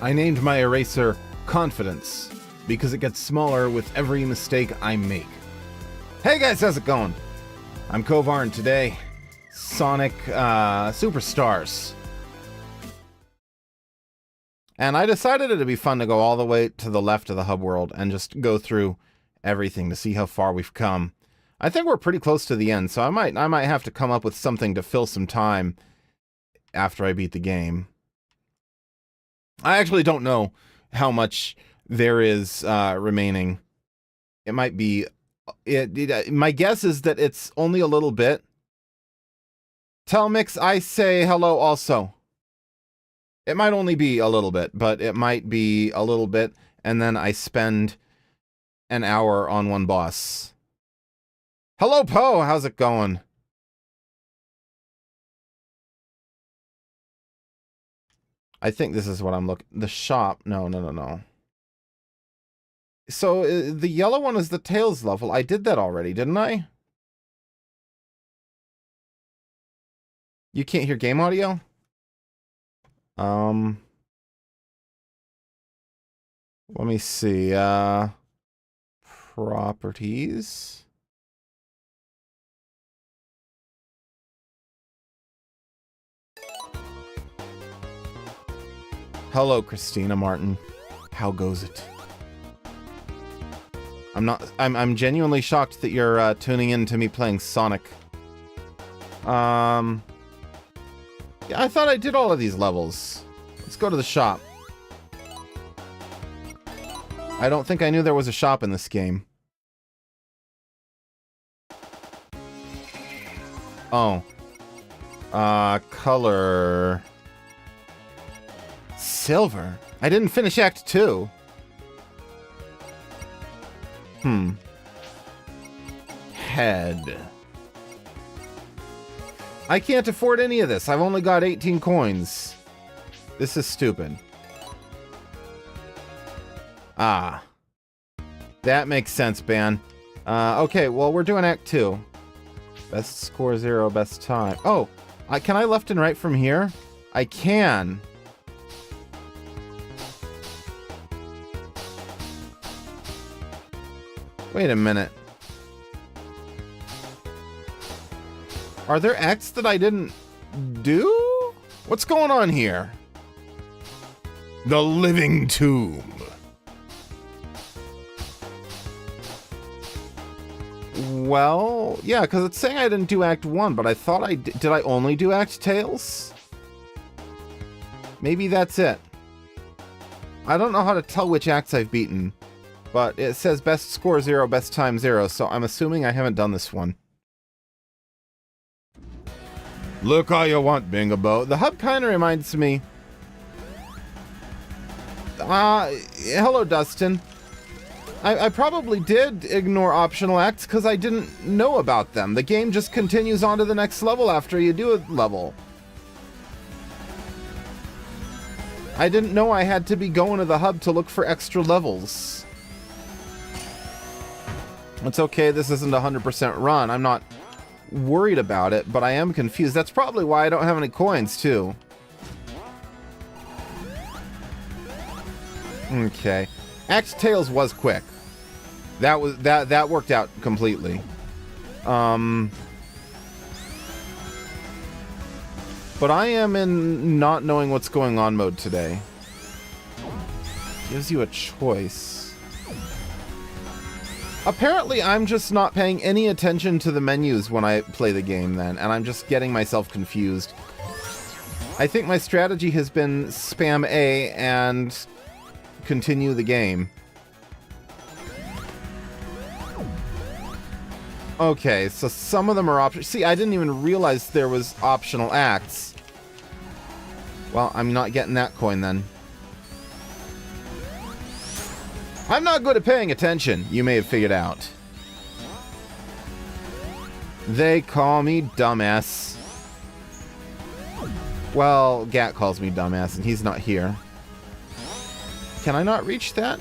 I named my eraser Confidence because it gets smaller with every mistake I make. Hey guys, how's it going? I'm Kovar, and today, Sonic Superstars. And I decided it'd be fun to go all the way to the left of the hub world and just go through everything to see how far we've come. I think we're pretty close to the end, so I might have to come up with something to fill some time after I beat the game. I actually don't know how much there is remaining. It might be... my guess is that it's only a little bit. Telmix, I say hello also. It might only be a little bit, but it might be a little bit, and then I spend an hour on one boss. Hello, Poe! How's it going? I think this is what I'm looking... The shop... No. So, the yellow one is the Tails level. I did that already, didn't I? You can't hear game audio? Let me see, properties. Hello, Christina Martin. How goes it? I'm genuinely shocked that you're tuning in to me playing Sonic. Yeah, I thought I did all of these levels. Let's go to the shop. I don't think I knew there was a shop in this game. Oh. Color... Silver? I didn't finish Act 2. Head. I can't afford any of this. I've only got 18 coins. This is stupid. Ah. That makes sense, Ban. Okay, well, we're doing Act 2. Best score 0, best time. Oh, can I left and right from here? I can. Wait a minute. Are there acts that I didn't do? What's going on here? The Living Tomb. Well, yeah, because it's saying I didn't do Act 1, but I thought I did. Did I only do Act Tails? Maybe that's it. I don't know how to tell which acts I've beaten, but it says best score 0, best time 0, so I'm assuming I haven't done this one. Look all you want, Bingabo. The hub kind of reminds me... hello, Dustin. I probably did ignore optional acts because I didn't know about them. The game just continues on to the next level after you do a level. I didn't know I had to be going to the hub to look for extra levels. It's okay, this isn't a 100% run. I'm not worried about it, but I am confused. That's probably why I don't have any coins, too. Okay. Act Tails was quick. That worked out completely. But I am in not knowing what's going on mode today. Gives you a choice. Apparently, I'm just not paying any attention to the menus when I play the game then, and I'm just getting myself confused. I think my strategy has been spam A and continue the game. Okay, so some of them are optional. See, I didn't even realize there was optional acts. Well, I'm not getting that coin then. I'm not good at paying attention, you may have figured out. They call me dumbass. Well, Gat calls me dumbass, and he's not here. Can I not reach that?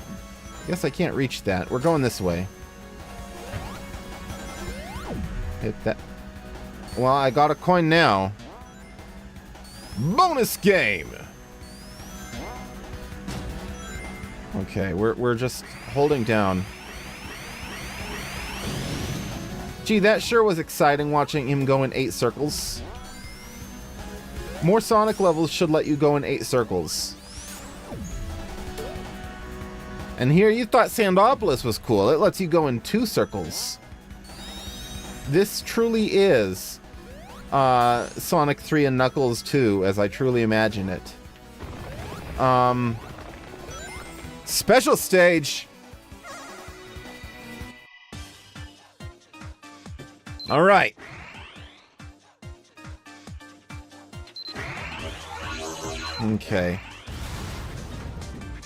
Guess I can't reach that. We're going this way. Hit that. Well, I got a coin now. Bonus game! Okay, we're just holding down. Gee, that sure was exciting watching him go in 8 circles. More Sonic levels should let you go in 8 circles. And here you thought Sandopolis was cool. It lets you go in 2 circles. This truly is Sonic 3 and Knuckles 2, as I truly imagine it. Special stage! Alright. Okay.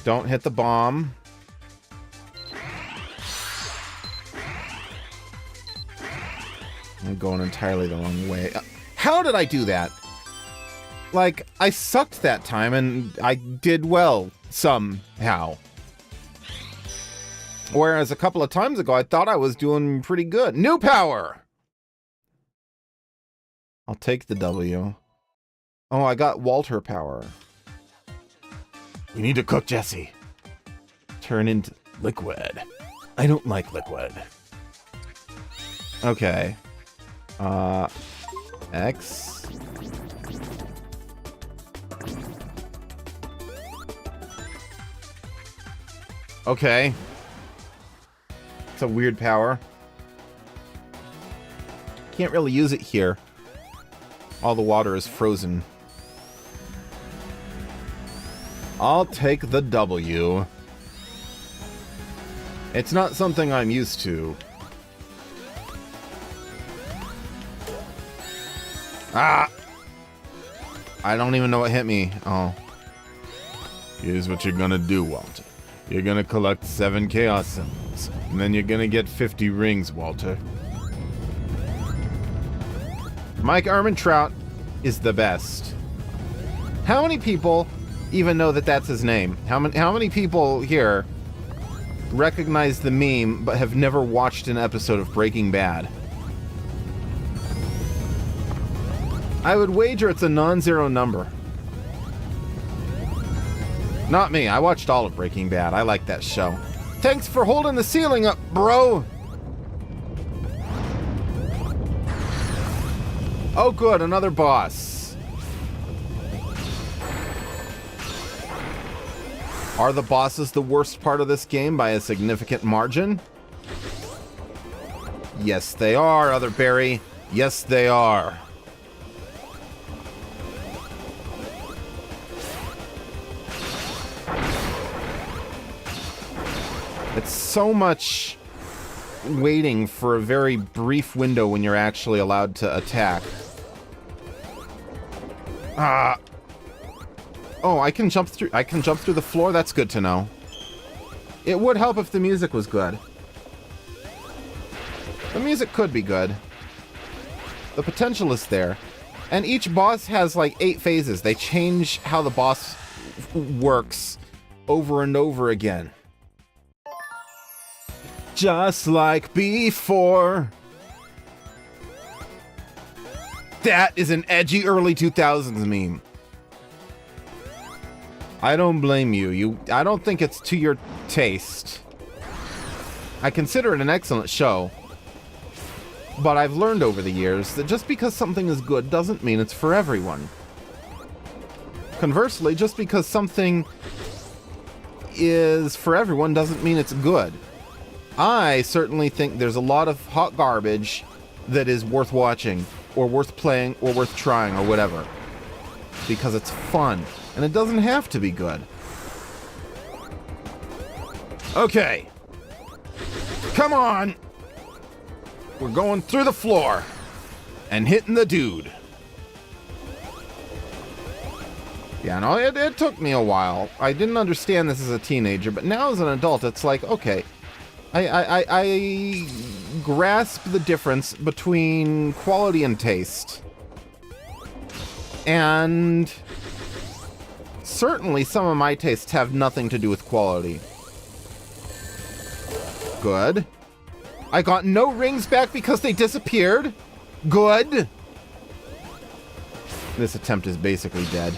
Don't hit the bomb. I'm going entirely the wrong way. How did I do that? Like, I sucked that time and I did well somehow. Whereas a couple of times ago, I thought I was doing pretty good. New power! I'll take the W. Oh, I got Walter power. We need to cook Jesse. Turn into liquid. I don't like liquid. Okay. X. Okay. It's a weird power. Can't really use it here. All the water is frozen. I'll take the W. It's not something I'm used to. Ah! I don't even know what hit me. Oh. Here's what you're gonna do, Walter. You're gonna collect 7 Chaos Symbols, and then you're gonna get 50 rings, Walter. Mike Ehrmantraut is the best. How many people even know that that's his name? How many people here recognize the meme but have never watched an episode of Breaking Bad? I would wager it's a non-zero number. Not me. I watched all of Breaking Bad. I like that show. Thanks for holding the ceiling up, bro. Oh, good. Another boss. Are the bosses the worst part of this game by a significant margin? Yes, they are, Other Barry. Yes, they are. It's so much waiting for a very brief window when you're actually allowed to attack. Oh, I can jump through the floor. That's good to know. It would help if the music was good. The music could be good. The potential is there. And each boss has like 8 phases. They change how the boss works over and over again. Just like before. That is an edgy early 2000s meme. I don't blame you. I don't think it's to your taste. I consider it an excellent show. But I've learned over the years that just because something is good doesn't mean it's for everyone. Conversely, just because something is for everyone doesn't mean it's good. I certainly think there's a lot of hot garbage that is worth watching, or worth playing, or worth trying, or whatever. Because it's fun, and it doesn't have to be good. Okay. Come on! We're going through the floor, and hitting the dude. Yeah, no, it took me a while. I didn't understand this as a teenager, but now as an adult, it's like, okay, I grasp the difference between quality and taste. And certainly some of my tastes have nothing to do with quality. Good. I got no rings back because they disappeared. Good. This attempt is basically dead.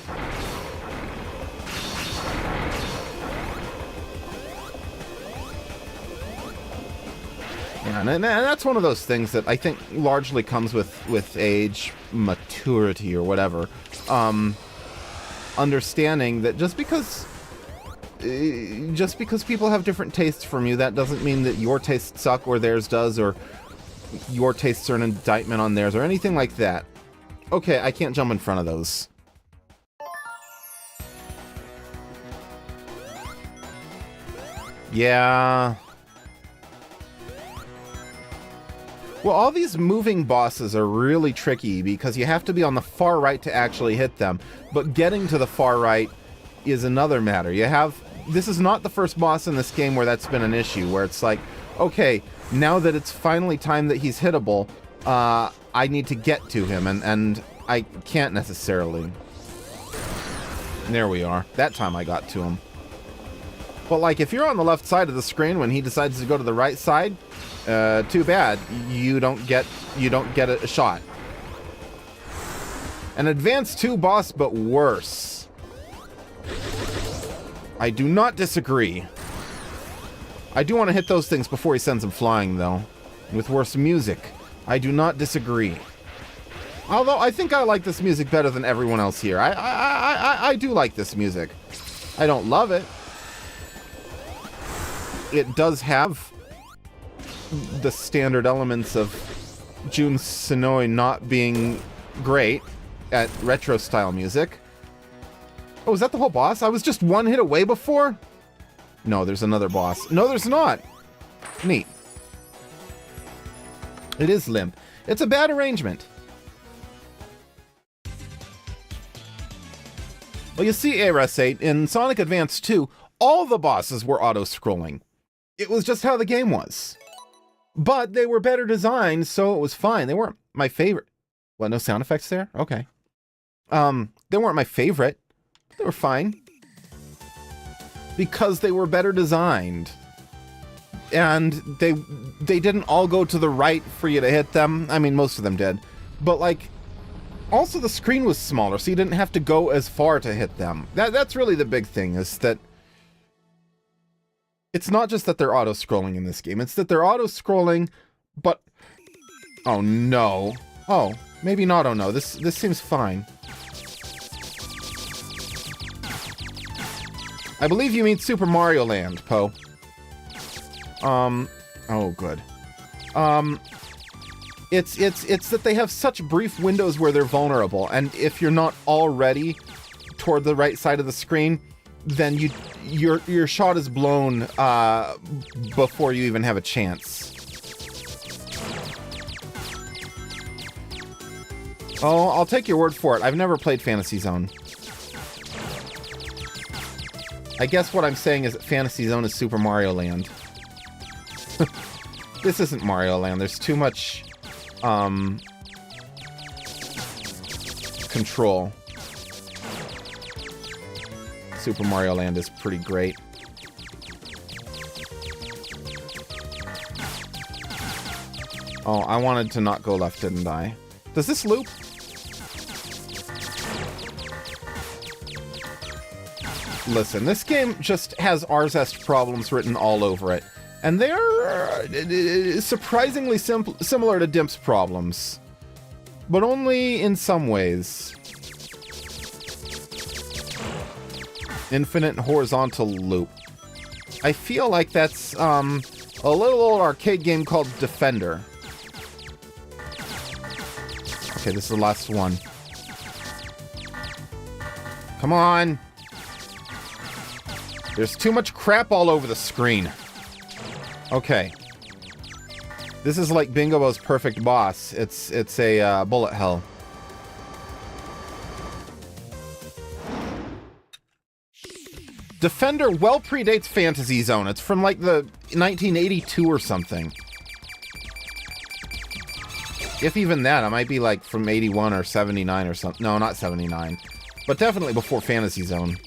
And that's one of those things that I think largely comes with age, maturity, or whatever. Understanding that just because people have different tastes from you, that doesn't mean that your tastes suck or theirs does, or your tastes are an indictment on theirs, or anything like that. Okay, I can't jump in front of those. Yeah. Well, all these moving bosses are really tricky because you have to be on the far right to actually hit them. But getting to the far right is another matter. This is not the first boss in this game where that's been an issue, where it's like, okay, now that it's finally time that he's hittable, I need to get to him, and I can't necessarily. There we are. That time I got to him. But like, if you're on the left side of the screen when he decides to go to the right side, too bad. You don't get a shot. An Advance 2 boss, but worse. I do not disagree. I do want to hit those things before he sends them flying, though. With worse music. I do not disagree. Although, I think I like this music better than everyone else here. I do like this music. I don't love it. It does have the standard elements of Jun Senoue not being great at retro-style music. Oh, is that the whole boss? I was just one hit away before? No, there's another boss. No, there's not. Neat. It is limp. It's a bad arrangement. Well, you see, ARS8, in Sonic Advance 2, all the bosses were auto-scrolling. It was just how the game was. But they were better designed, so it was fine. They weren't my favorite. What, no sound effects there? Okay. They weren't my favorite. They were fine. Because they were better designed. And they didn't all go to the right for you to hit them. I mean, most of them did. But, like, also the screen was smaller, so you didn't have to go as far to hit them. That's really the big thing, is that it's not just that they're auto-scrolling in this game. It's that they're auto-scrolling, but... Oh, no. Oh, maybe not. Oh, no. This seems fine. I believe you mean Super Mario Land, Poe. Oh, good. It's that they have such brief windows where they're vulnerable, and if you're not already toward the right side of the screen, then your shot is blown before you even have a chance. Oh, I'll take your word for it. I've never played Fantasy Zone. I guess what I'm saying is that Fantasy Zone is Super Mario Land. This isn't Mario Land. There's too much control. Super Mario Land is pretty great. Oh, I wanted to not go left, didn't I? Does this loop? Listen, this game just has Arzest problems written all over it. And they're surprisingly similar to Dimp's problems. But only in some ways. Infinite horizontal loop. I feel like that's a little old arcade game called Defender. Okay, this is the last one. Come on! There's too much crap all over the screen. Okay. This is like Bingo's perfect boss. It's a bullet hell. Defender well predates Fantasy Zone. It's from like the 1982 or something. If even that, it might be like from 81 or 79 or something. No, not 79. But definitely before Fantasy Zone.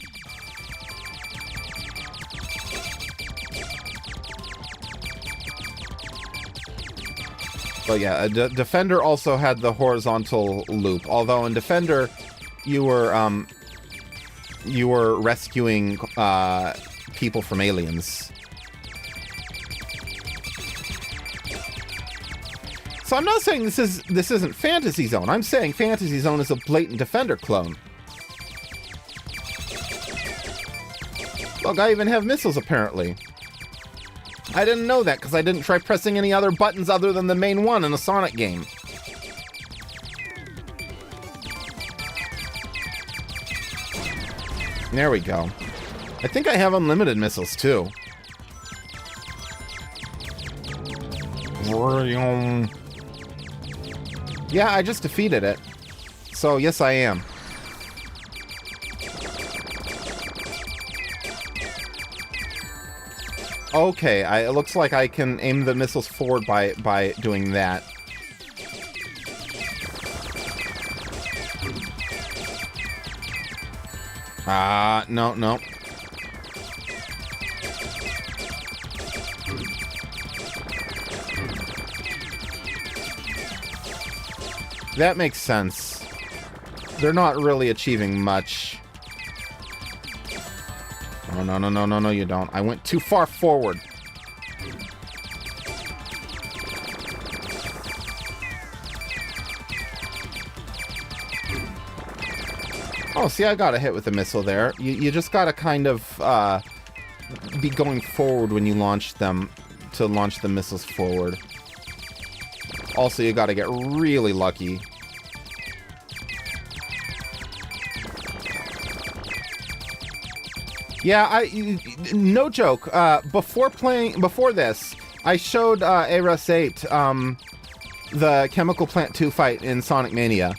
But yeah, Defender also had the horizontal loop. Although in Defender, you were rescuing people from aliens. So I'm not saying this isn't Fantasy Zone. I'm saying Fantasy Zone is a blatant Defender clone. Look, I even have missiles, apparently. I didn't know that because I didn't try pressing any other buttons other than the main one in a Sonic game. There we go. I think I have unlimited missiles, too. Yeah, I just defeated it. So, yes, I am. Okay, it looks like I can aim the missiles forward by doing that. No. That makes sense. They're not really achieving much. Oh, no, you don't. I went too far forward. Oh, see, I got a hit with the missile there. You just gotta kind of be going forward when you launch them to launch the missiles forward. Also, you gotta get really lucky. Yeah, no joke. Before this, I showed Ares 8 the Chemical Plant 2 fight in Sonic Mania.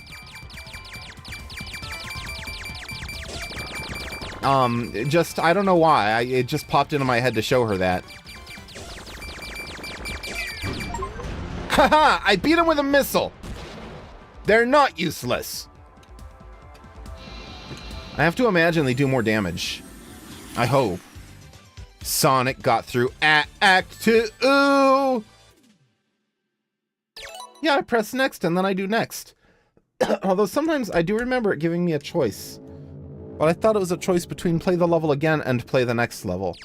I don't know why. It just popped into my head to show her that. Haha! I beat him with a missile! They're not useless! I have to imagine they do more damage. I hope. Sonic got through Act 2! Yeah, I press next and then I do next. Although sometimes I do remember it giving me a choice. But I thought it was a choice between play the level again and play the next level.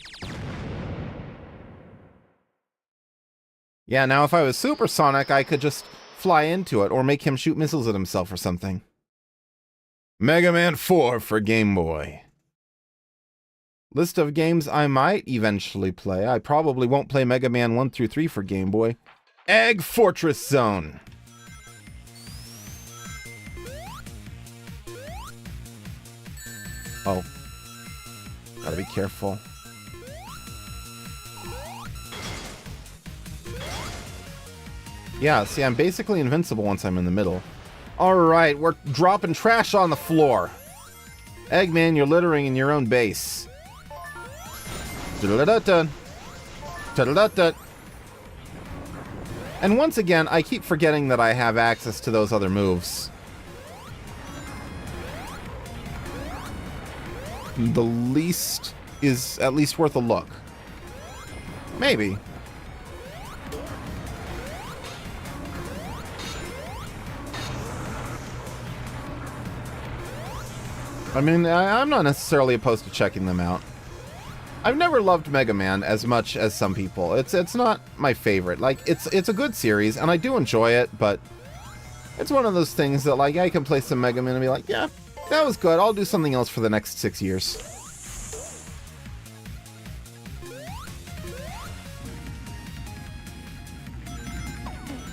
Yeah, now if I was Super Sonic, I could just fly into it or make him shoot missiles at himself or something. Mega Man 4 for Game Boy. List of games I might eventually play. I probably won't play Mega Man 1 through 3 for Game Boy. Egg Fortress Zone. Oh. Gotta be careful. Yeah, see, I'm basically invincible once I'm in the middle. Alright, we're dropping trash on the floor. Eggman, you're littering in your own base. And once again, I keep forgetting that I have access to those other moves. The least is at least worth a look. Maybe. I mean, I'm not necessarily opposed to checking them out. I've never loved Mega Man as much as some people. It's not my favorite. Like, it's a good series, and I do enjoy it, but it's one of those things that, like, I can play some Mega Man and be like, yeah, that was good. I'll do something else for the next 6 years.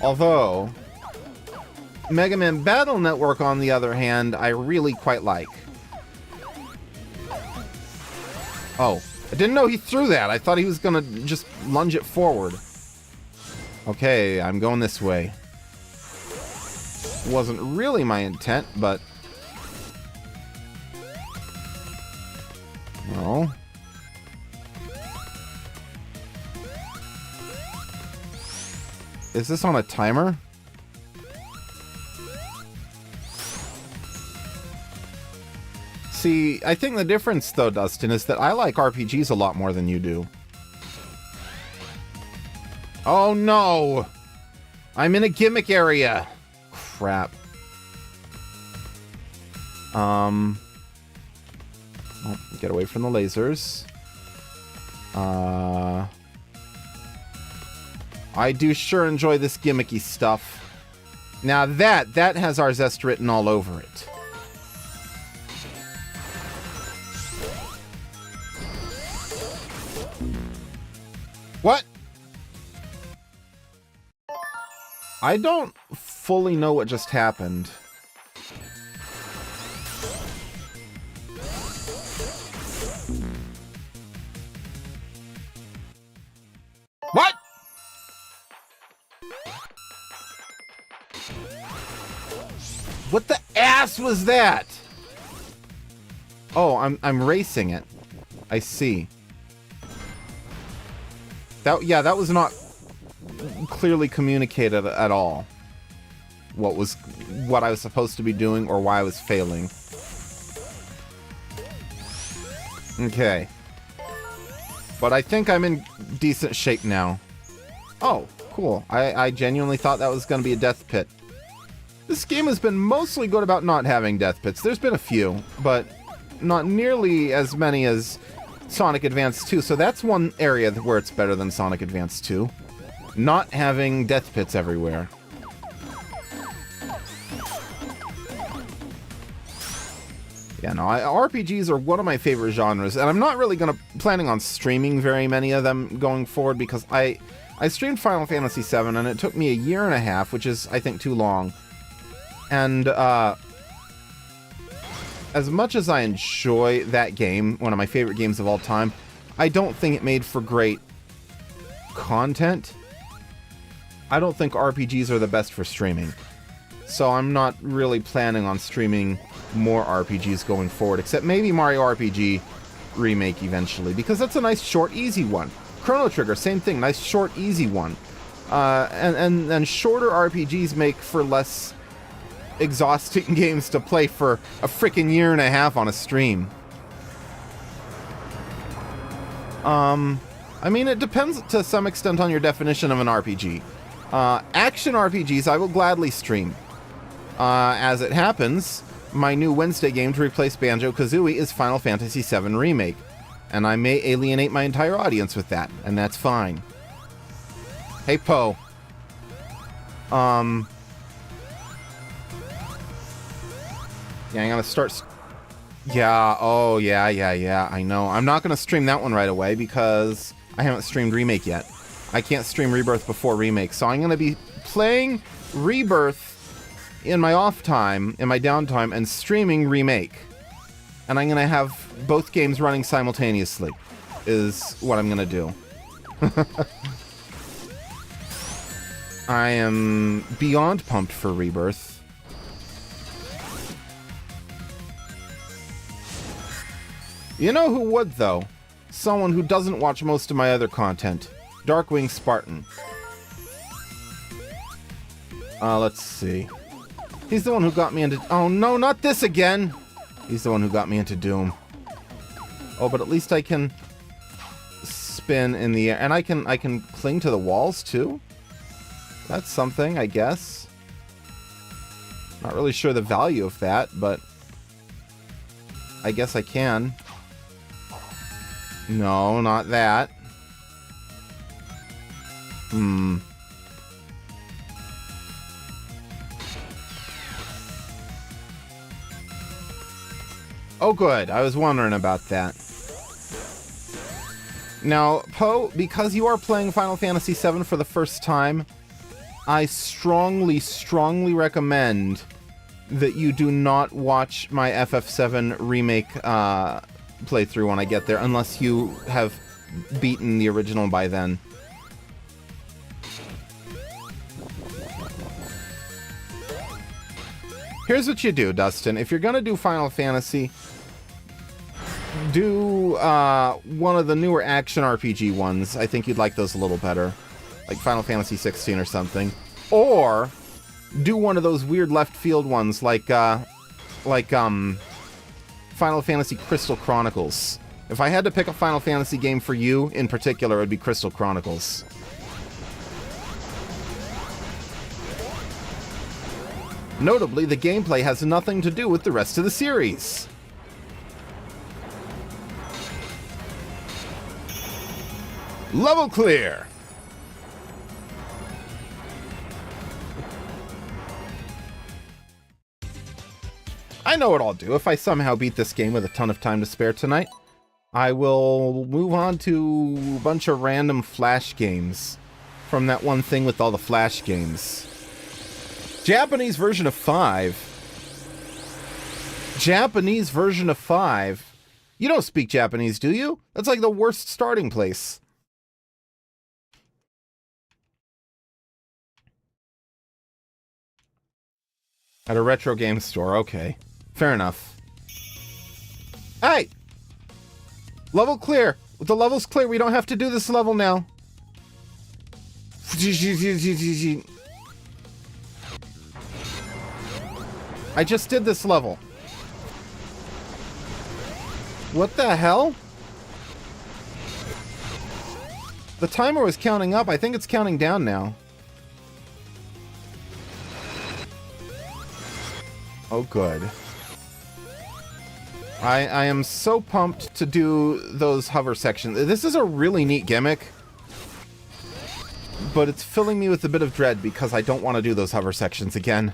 Although, Mega Man Battle Network, on the other hand, I really quite like. Oh, I didn't know he threw that. I thought he was gonna just lunge it forward. Okay, I'm going this way. Wasn't really my intent, but... No. Is this on a timer? See, I think the difference, though, Dustin, is that I like RPGs a lot more than you do. Oh, no! I'm in a gimmick area! Crap. Oh, get away from the lasers. I do sure enjoy this gimmicky stuff. Now that has our zest written all over it. What? I don't fully know what just happened. What? What the ass was that? Oh, I'm racing it. I see. That was not clearly communicated at all. What I was supposed to be doing or why I was failing. Okay. But I think I'm in decent shape now. Oh, cool. I genuinely thought that was going to be a death pit. This game has been mostly good about not having death pits. There's been a few, but not nearly as many as Sonic Advance 2. So that's one area where it's better than Sonic Advance 2. Not having death pits everywhere. Yeah, no, RPGs are one of my favorite genres, and I'm not really planning on streaming very many of them going forward because I streamed Final Fantasy VII, and it took me a year and a half, which is, I think, too long. And, as much as I enjoy that game, one of my favorite games of all time, I don't think it made for great content. I don't think RPGs are the best for streaming. So I'm not really planning on streaming more RPGs going forward, except maybe Mario RPG Remake eventually, because that's a nice, short, easy one. Chrono Trigger, same thing, nice, short, easy one. And shorter RPGs make for less exhausting games to play for a freaking year and a half on a stream. I mean, it depends to some extent on your definition of an RPG. Action RPGs I will gladly stream. As it happens, my new Wednesday game to replace Banjo-Kazooie is Final Fantasy VII Remake, and I may alienate my entire audience with that, and that's fine. Hey, Poe. Yeah, I'm gonna start... Yeah, oh, yeah, I know. I'm not gonna stream that one right away because I haven't streamed Remake yet. I can't stream Rebirth before Remake, so I'm gonna be playing Rebirth in my off time, in my downtime, and streaming Remake. And I'm gonna have both games running simultaneously, is what I'm gonna do. I am beyond pumped for Rebirth. You know who would, though? Someone who doesn't watch most of my other content. Darkwing Spartan. Let's see. He's the one who got me into... Oh, no, not this again! He's the one who got me into Doom. Oh, but at least I can spin in the air. And I can cling to the walls, too? That's something, I guess. Not really sure the value of that, but... I guess I can. No, not that. Oh, good. I was wondering about that. Now, Poe, because you are playing Final Fantasy VII for the first time, I strongly, strongly recommend that you do not watch my FF7 Remake playthrough when I get there, unless you have beaten the original by then. Here's what you do, Dustin. If you're gonna do Final Fantasy, do one of the newer action RPG ones. I think you'd like those a little better. Like Final Fantasy 16 or something. Or do one of those weird left field ones like Final Fantasy Crystal Chronicles. If I had to pick a Final Fantasy game for you in particular, it would be Crystal Chronicles. Notably, the gameplay has nothing to do with the rest of the series. Level clear! I know what I'll do. If I somehow beat this game with a ton of time to spare tonight, I will move on to a bunch of random Flash games from that one thing with all the Flash games. Japanese version of 5. Japanese version of 5. You don't speak Japanese, do you? That's like the worst starting place. At a retro game store, okay. Fair enough. Hey! Level clear! With the levels clear, we don't have to do this level now. I just did this level. What the hell? The timer was counting up. I think it's counting down now. Oh, good. I am so pumped to do those hover sections. This is a really neat gimmick, but it's filling me with a bit of dread because I don't want to do those hover sections again.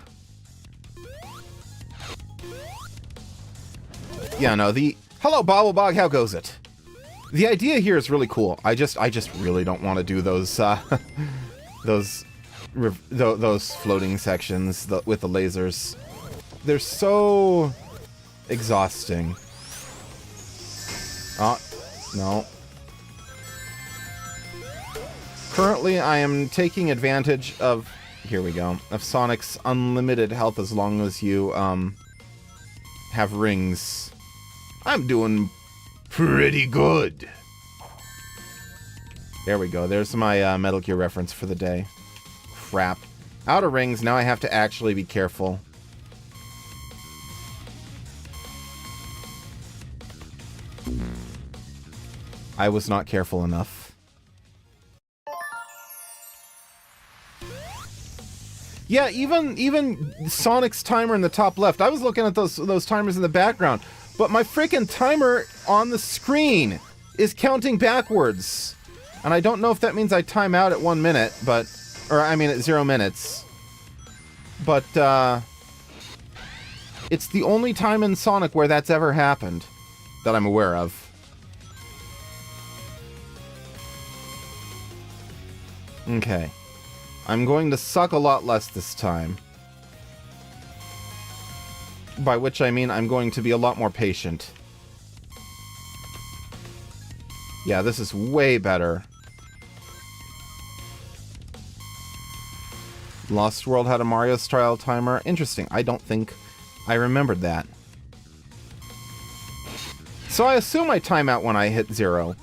Yeah, no, hello, Bobblebog, how goes it? The idea here is really cool. I just really don't want to do those, those floating sections with the lasers. They're so exhausting. Oh, no. Currently, I am taking advantage of, here we go, of Sonic's unlimited health as long as you, have rings. I'm doing pretty good. There we go. There's my Metal Gear reference for the day. Crap. Out of rings, now I have to actually be careful. I was not careful enough. Yeah, even Sonic's timer in the top left. I was looking at those timers in the background, but my freaking timer on the screen is counting backwards. And I don't know if that means I time out at 1 minute, but I mean at 0 minutes. But it's the only time in Sonic where that's ever happened that I'm aware of. Okay. I'm going to suck a lot less this time. By which I mean I'm going to be a lot more patient. Yeah, this is way better. Lost World had a Mario-style timer. Interesting. I don't think I remembered that. So I assume I time out when I hit 0.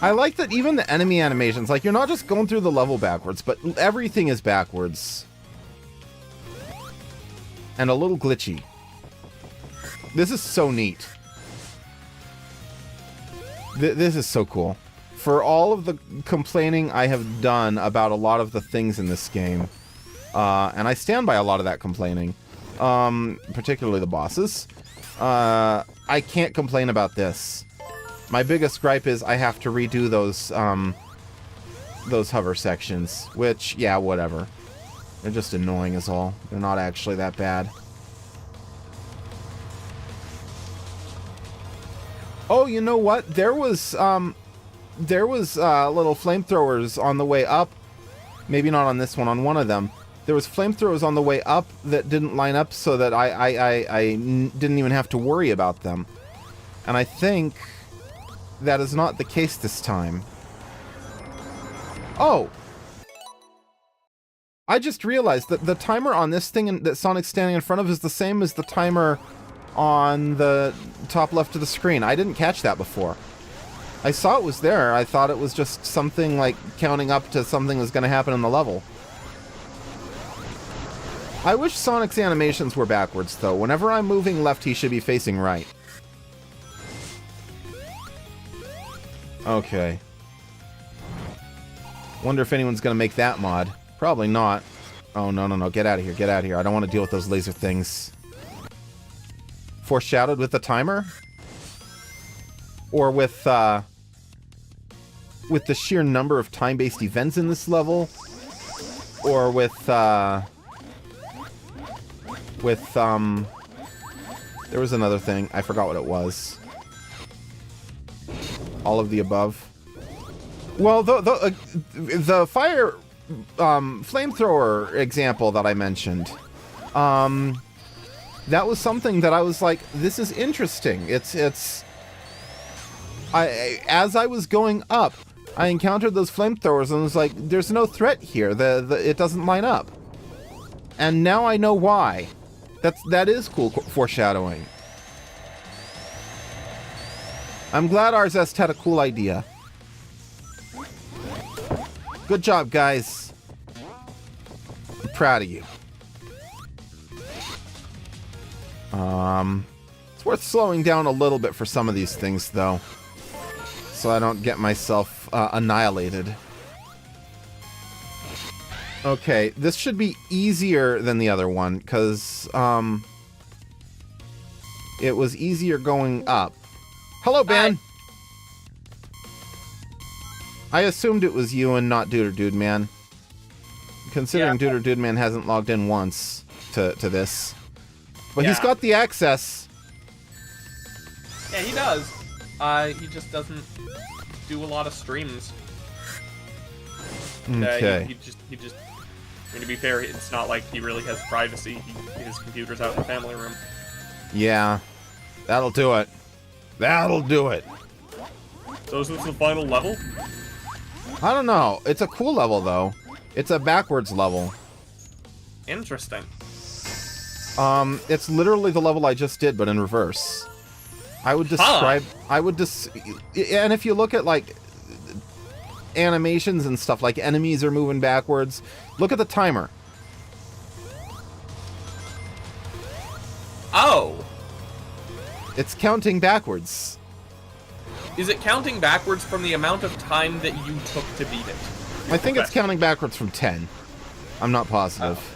I like that even the enemy animations, like, you're not just going through the level backwards, but everything is backwards. And a little glitchy. This is so neat. This is so cool. For all of the complaining I have done about a lot of the things in this game, and I stand by a lot of that complaining, particularly the bosses, I can't complain about this. My biggest gripe is I have to redo those hover sections, which, yeah, whatever. They're just annoying is all. They're not actually that bad. Oh, you know what? There was little flamethrowers on the way up. Maybe not on this one, on one of them. There was flamethrowers on the way up that didn't line up so that I didn't even have to worry about them. And I think that is not the case this time. Oh! I just realized that the timer on this thing that Sonic's standing in front of is the same as the timer on the top left of the screen. I didn't catch that before. I saw it was there. I thought it was just something like counting up to something that's going to happen in the level. I wish Sonic's animations were backwards, though. Whenever I'm moving left, he should be facing right. Okay. Wonder if anyone's going to make that mod. Probably not. Oh, no, no, no. Get out of here. Get out of here. I don't want to deal with those laser things. Foreshadowed with the timer? Or with the sheer number of time-based events in this level? Or with, with, there was another thing. I forgot what it was. All of the above. Well, the fire, flamethrower example that I mentioned, that was something that I was like, this is interesting. As I was going up, I encountered those flamethrowers and was like, there's no threat here. It doesn't line up. And now I know why. That is cool foreshadowing. I'm glad Arzest had a cool idea. Good job, guys. I'm proud of you. It's worth slowing down a little bit for some of these things, though, so I don't get myself annihilated. Okay, this should be easier than the other one, because it was easier going up. Hello, Ben! I assumed it was you and not Duder Dude Man. Considering Duder Dude Man hasn't logged in once to this. But he's got the access. Yeah, he does. He just doesn't do a lot of streams. Okay. He just. I mean, to be fair, it's not like he really has privacy. His computer's out in the family room. Yeah, that'll do it. That'll do it. So is this the final level? I don't know. It's a cool level, though. It's a backwards level. Interesting. It's literally the level I just did, but in reverse. I would describe... and if you look at, like, animations and stuff, like enemies are moving backwards, look at the timer. Oh! It's counting backwards. Is it counting backwards from the amount of time that you took to beat it? I think it's counting backwards from 10. I'm not positive. Oh.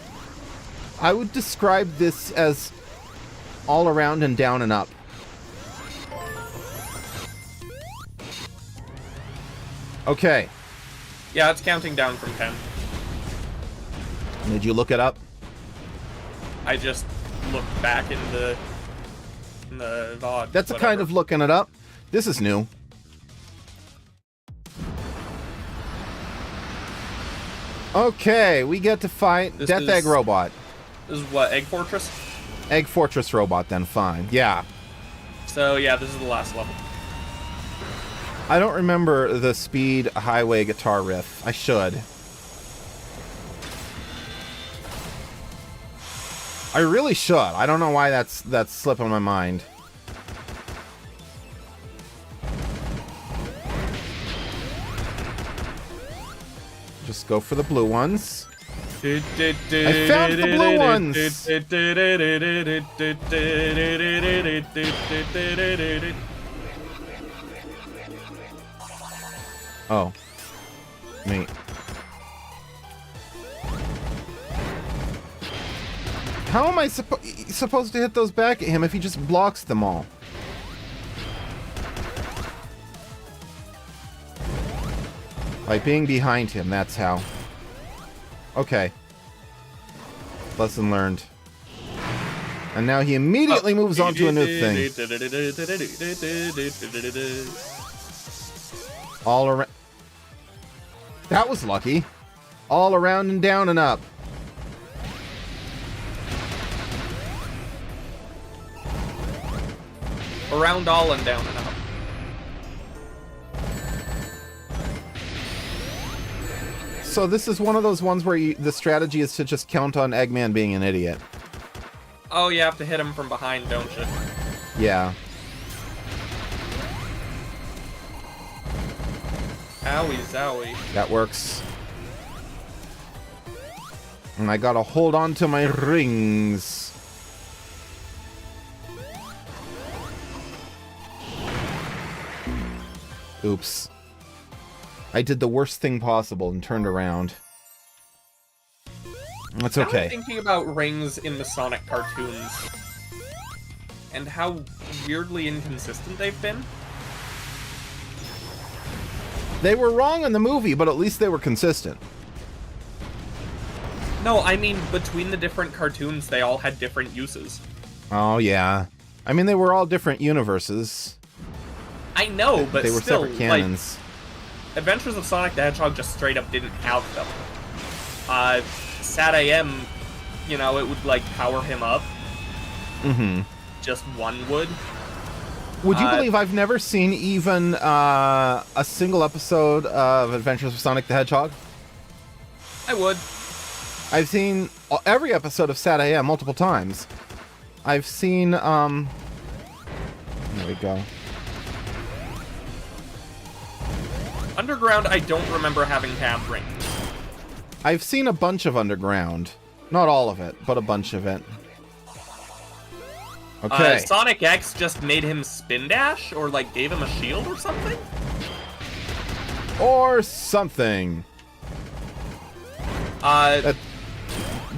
I would describe this as all around and down and up. Okay. Yeah, it's counting down from 10. Did you look it up? I just looked back in the VOD. That's a kind of looking it up. This is new. Okay, we get to fight Death Egg Robot. This is what, Egg Fortress? Egg Fortress Robot, then fine. Yeah. So, yeah, this is the last level. I don't remember the Speed Highway guitar riff. I should. I really should. I don't know why that's slipping my mind. Just go for the blue ones. I found the blue ones! Oh. Neat. How am I supposed to hit those back at him if he just blocks them all? By being behind him, that's how. Okay. Lesson learned. And now he immediately moves on to a new thing. All around. That was lucky. All around and down and up. Around all and down and up. So this is one of those ones where the strategy is to just count on Eggman being an idiot. Oh, you have to hit him from behind, don't you? Yeah. Owie zowie. That works. And I gotta hold on to my rings. Oops. I did the worst thing possible and turned around. That's okay. I'm thinking about rings in the Sonic cartoons and how weirdly inconsistent they've been. They were wrong in the movie, but at least they were consistent. No, I mean, between the different cartoons, they all had different uses. Oh, yeah. I mean, they were all different universes. I know, but they were still, separate canons. like, Adventures of Sonic the Hedgehog just straight up didn't have them. Sat AM, you know, it would, like, power him up. Mm-hmm. Just one would. Would you believe I've never seen even a single episode of Adventures of Sonic the Hedgehog? I would. I've seen every episode of Sat AM multiple times. I've seen, there we go. Underground, I don't remember having tab rings. I've seen a bunch of Underground. Not all of it, but a bunch of it. Okay. Sonic X just made him spin dash, or like gave him a shield or something? Or something.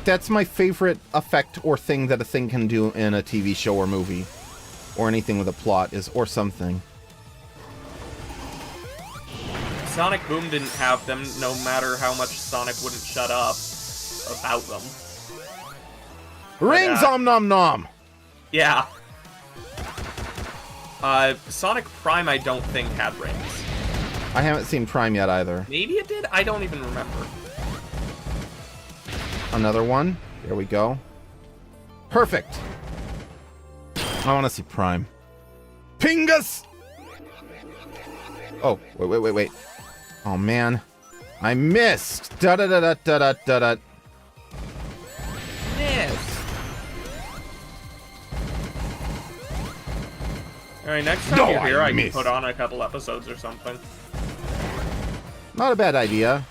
That's my favorite effect or thing that a thing can do in a TV show or movie. Or anything with a plot is or something. Sonic Boom didn't have them, no matter how much Sonic wouldn't shut up about them. Rings, om nom nom! Yeah. Sonic Prime I don't think had rings. I haven't seen Prime yet either. Maybe it did? I don't even remember. Another one. There we go. Perfect. I want to see Prime. Pingus! Oh, wait. Oh, man. I missed! Da-da-da-da-da-da-da-da. Miss. Alright, next time you're here, I can put on a couple episodes or something. Not a bad idea.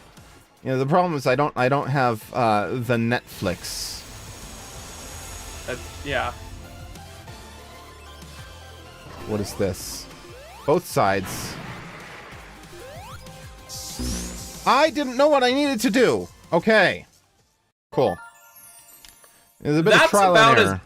You know, the problem is I don't have the Netflix. Yeah. What is this? Both sides. I didn't know what I needed to do. Okay. Cool. There's a bit of trial and error.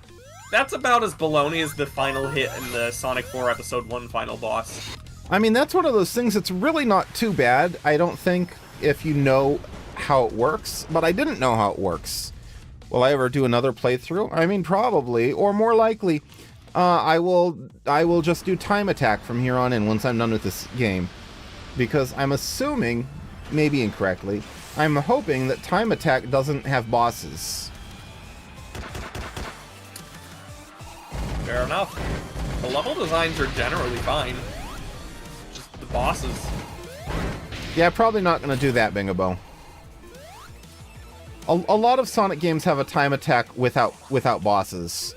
That's about as baloney as the final hit in the Sonic 4 Episode 1 final boss. I mean, that's one of those things that's really not too bad, I don't think, if you know how it works. But I didn't know how it works. Will I ever do another playthrough? I mean, probably. Or more likely, I will just do Time Attack from here on in once I'm done with this game. Because I'm assuming, maybe incorrectly, I'm hoping that Time Attack doesn't have bosses. Fair enough. The level designs are generally fine. Just the bosses. Yeah, probably not going to do that, Bingabo. A lot of Sonic games have a Time Attack without bosses.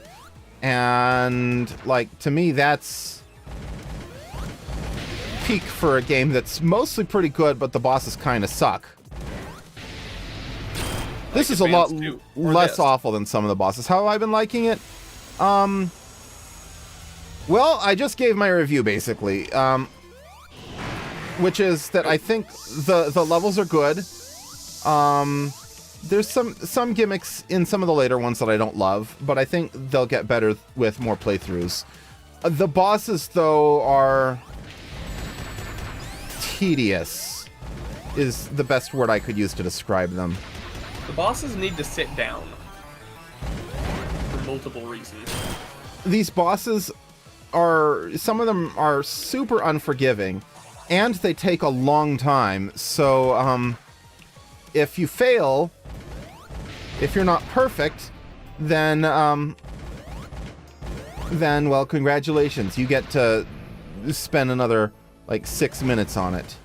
And, like, to me, that's peak for a game that's mostly pretty good, but the bosses kind of suck. This is a lot less awful than some of the bosses. How have I been liking it? Well, I just gave my review, basically. Which is that I think the levels are good. There's some gimmicks in some of the later ones that I don't love, but I think they'll get better with more playthroughs. The bosses, though, are tedious, is the best word I could use to describe them. The bosses need to sit down. For multiple reasons. These bosses some of them are super unforgiving, and they take a long time, so, if you fail, if you're not perfect, then, well, congratulations. You get to spend another, like, 6 minutes on it.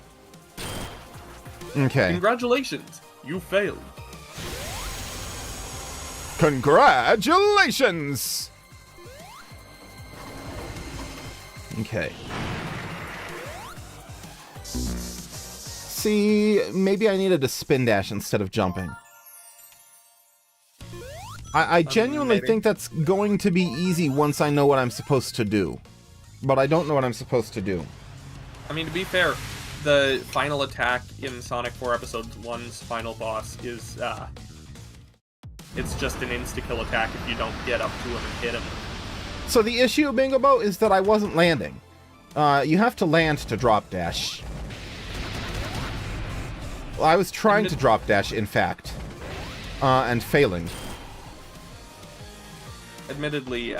Okay. Congratulations, you failed. Congratulations! Okay. See, maybe I needed to spin dash instead of jumping. I genuinely think that's going to be easy once I know what I'm supposed to do. But I don't know what I'm supposed to do. I mean, to be fair, the final attack in Sonic 4 Episode 1's final boss is, it's just an insta-kill attack if you don't get up to him and hit him. So the issue, Bingabo, is that I wasn't landing. You have to land to drop dash. Well, I was trying to drop dash, in fact. and failing. Admittedly,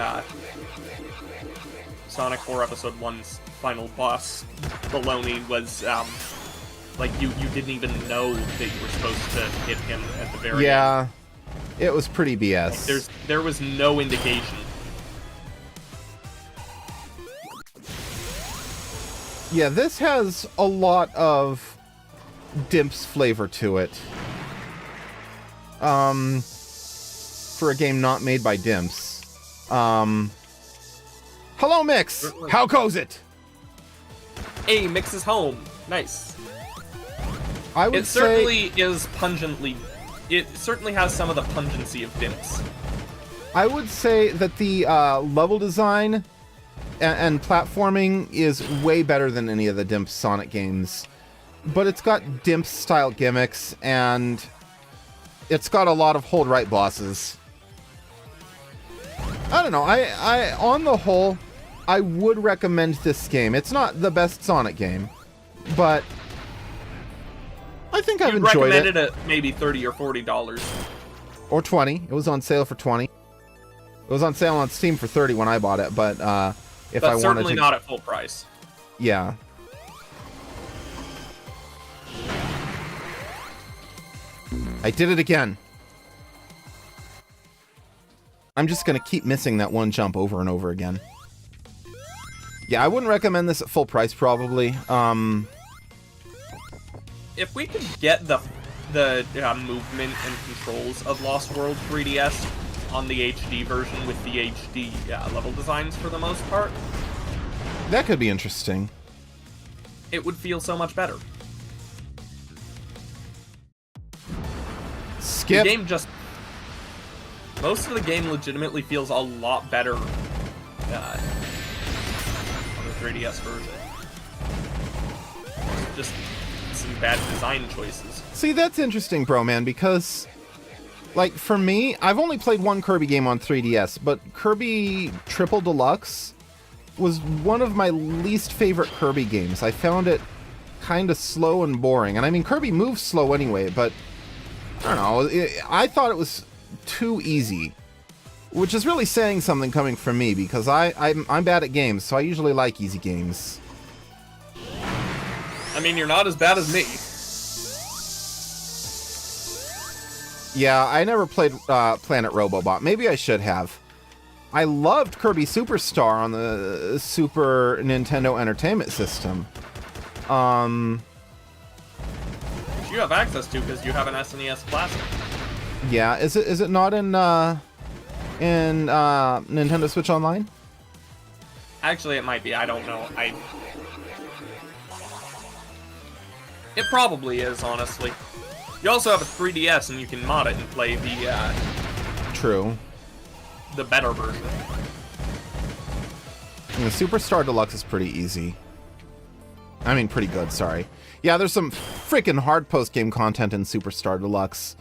Sonic 4 Episode 1's final boss, Baloney, was, like, you didn't even know that you were supposed to hit him at the very end. Yeah, it was pretty BS. Like, there was no indication. Yeah, this has a lot of Dimps flavor to it. For a game not made by Dimps. Hello, Mix! How goes it? Hey, Mix is home. Nice. I would It certainly is pungently... It certainly has some of the pungency of Dimps. I would say that the level design and platforming is way better than any of the Dimps Sonic games. But it's got Dimps-style gimmicks, and it's got a lot of hold right bosses. I don't know. I on the whole, I would recommend this game. It's not the best Sonic game, but I think I've You'd enjoyed recommend it. it at maybe $30 or $40. Or 20. It was on sale for 20. It was on sale on Steam for 30 when I bought it, but if But I wanted certainly to, not at full price. yeah. I did it again. I'm just gonna keep missing that one jump over and over again. Yeah, I wouldn't recommend this at full price, probably. If we could get the movement and controls of Lost World 3DS on the HD version with the HD level designs for the most part, That could be interesting. it would feel so much better. Skip. The game just... Most of the game legitimately feels a lot better on the 3DS version. It's just some bad design choices. See, that's interesting, bro, man, because, like, for me, I've only played one Kirby game on 3DS, but Kirby Triple Deluxe was one of my least favorite Kirby games. I found it kind of slow and boring. And I mean, Kirby moves slow anyway, but I don't know. I thought it was too easy, which is really saying something coming from me, because I'm bad at games, so I usually like easy games. I mean, you're not as bad as me. Yeah, I never played Planet Robobot. Maybe I should have. I loved Kirby Superstar on the Super Nintendo Entertainment System. Which you have access to because you have an SNES Classic. Yeah, is it not in Nintendo Switch Online? Actually, it might be. I don't know. It probably is, honestly. You also have a 3DS, and you can mod it and play True. the better version. And the Superstar Deluxe is pretty easy. I mean, pretty good, sorry. Yeah, there's some freaking hard post-game content in Superstar Deluxe.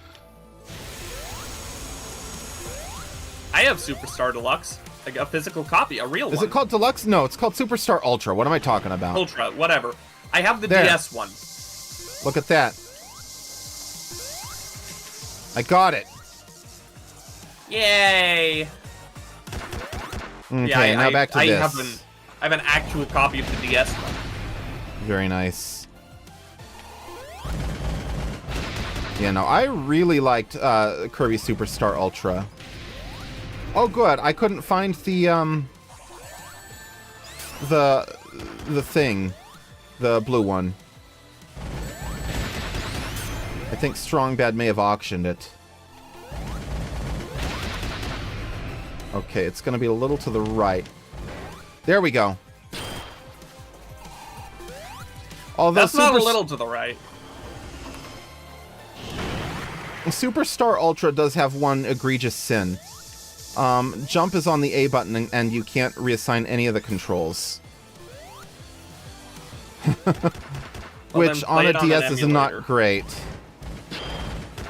I have Superstar Deluxe, like a physical copy, a real one. Is it called Deluxe? No, it's called Superstar Ultra. What am I talking about? Ultra, whatever. I have the There. DS one. Look at that. I got it. Yay! Okay, Yeah, now back to I this. have an actual copy of the DS one. Very nice. Yeah, no, I really liked Kirby Superstar Ultra. Oh, good. I couldn't find the thing, the blue one. I think Strong Bad may have auctioned it. Okay, it's gonna be a little to the right. There we go. Although That's not a little to the right. Superstar Ultra does have one egregious sin. Jump is on the A button and you can't reassign any of the controls. Which then on play a it on an DS is emulator. not great.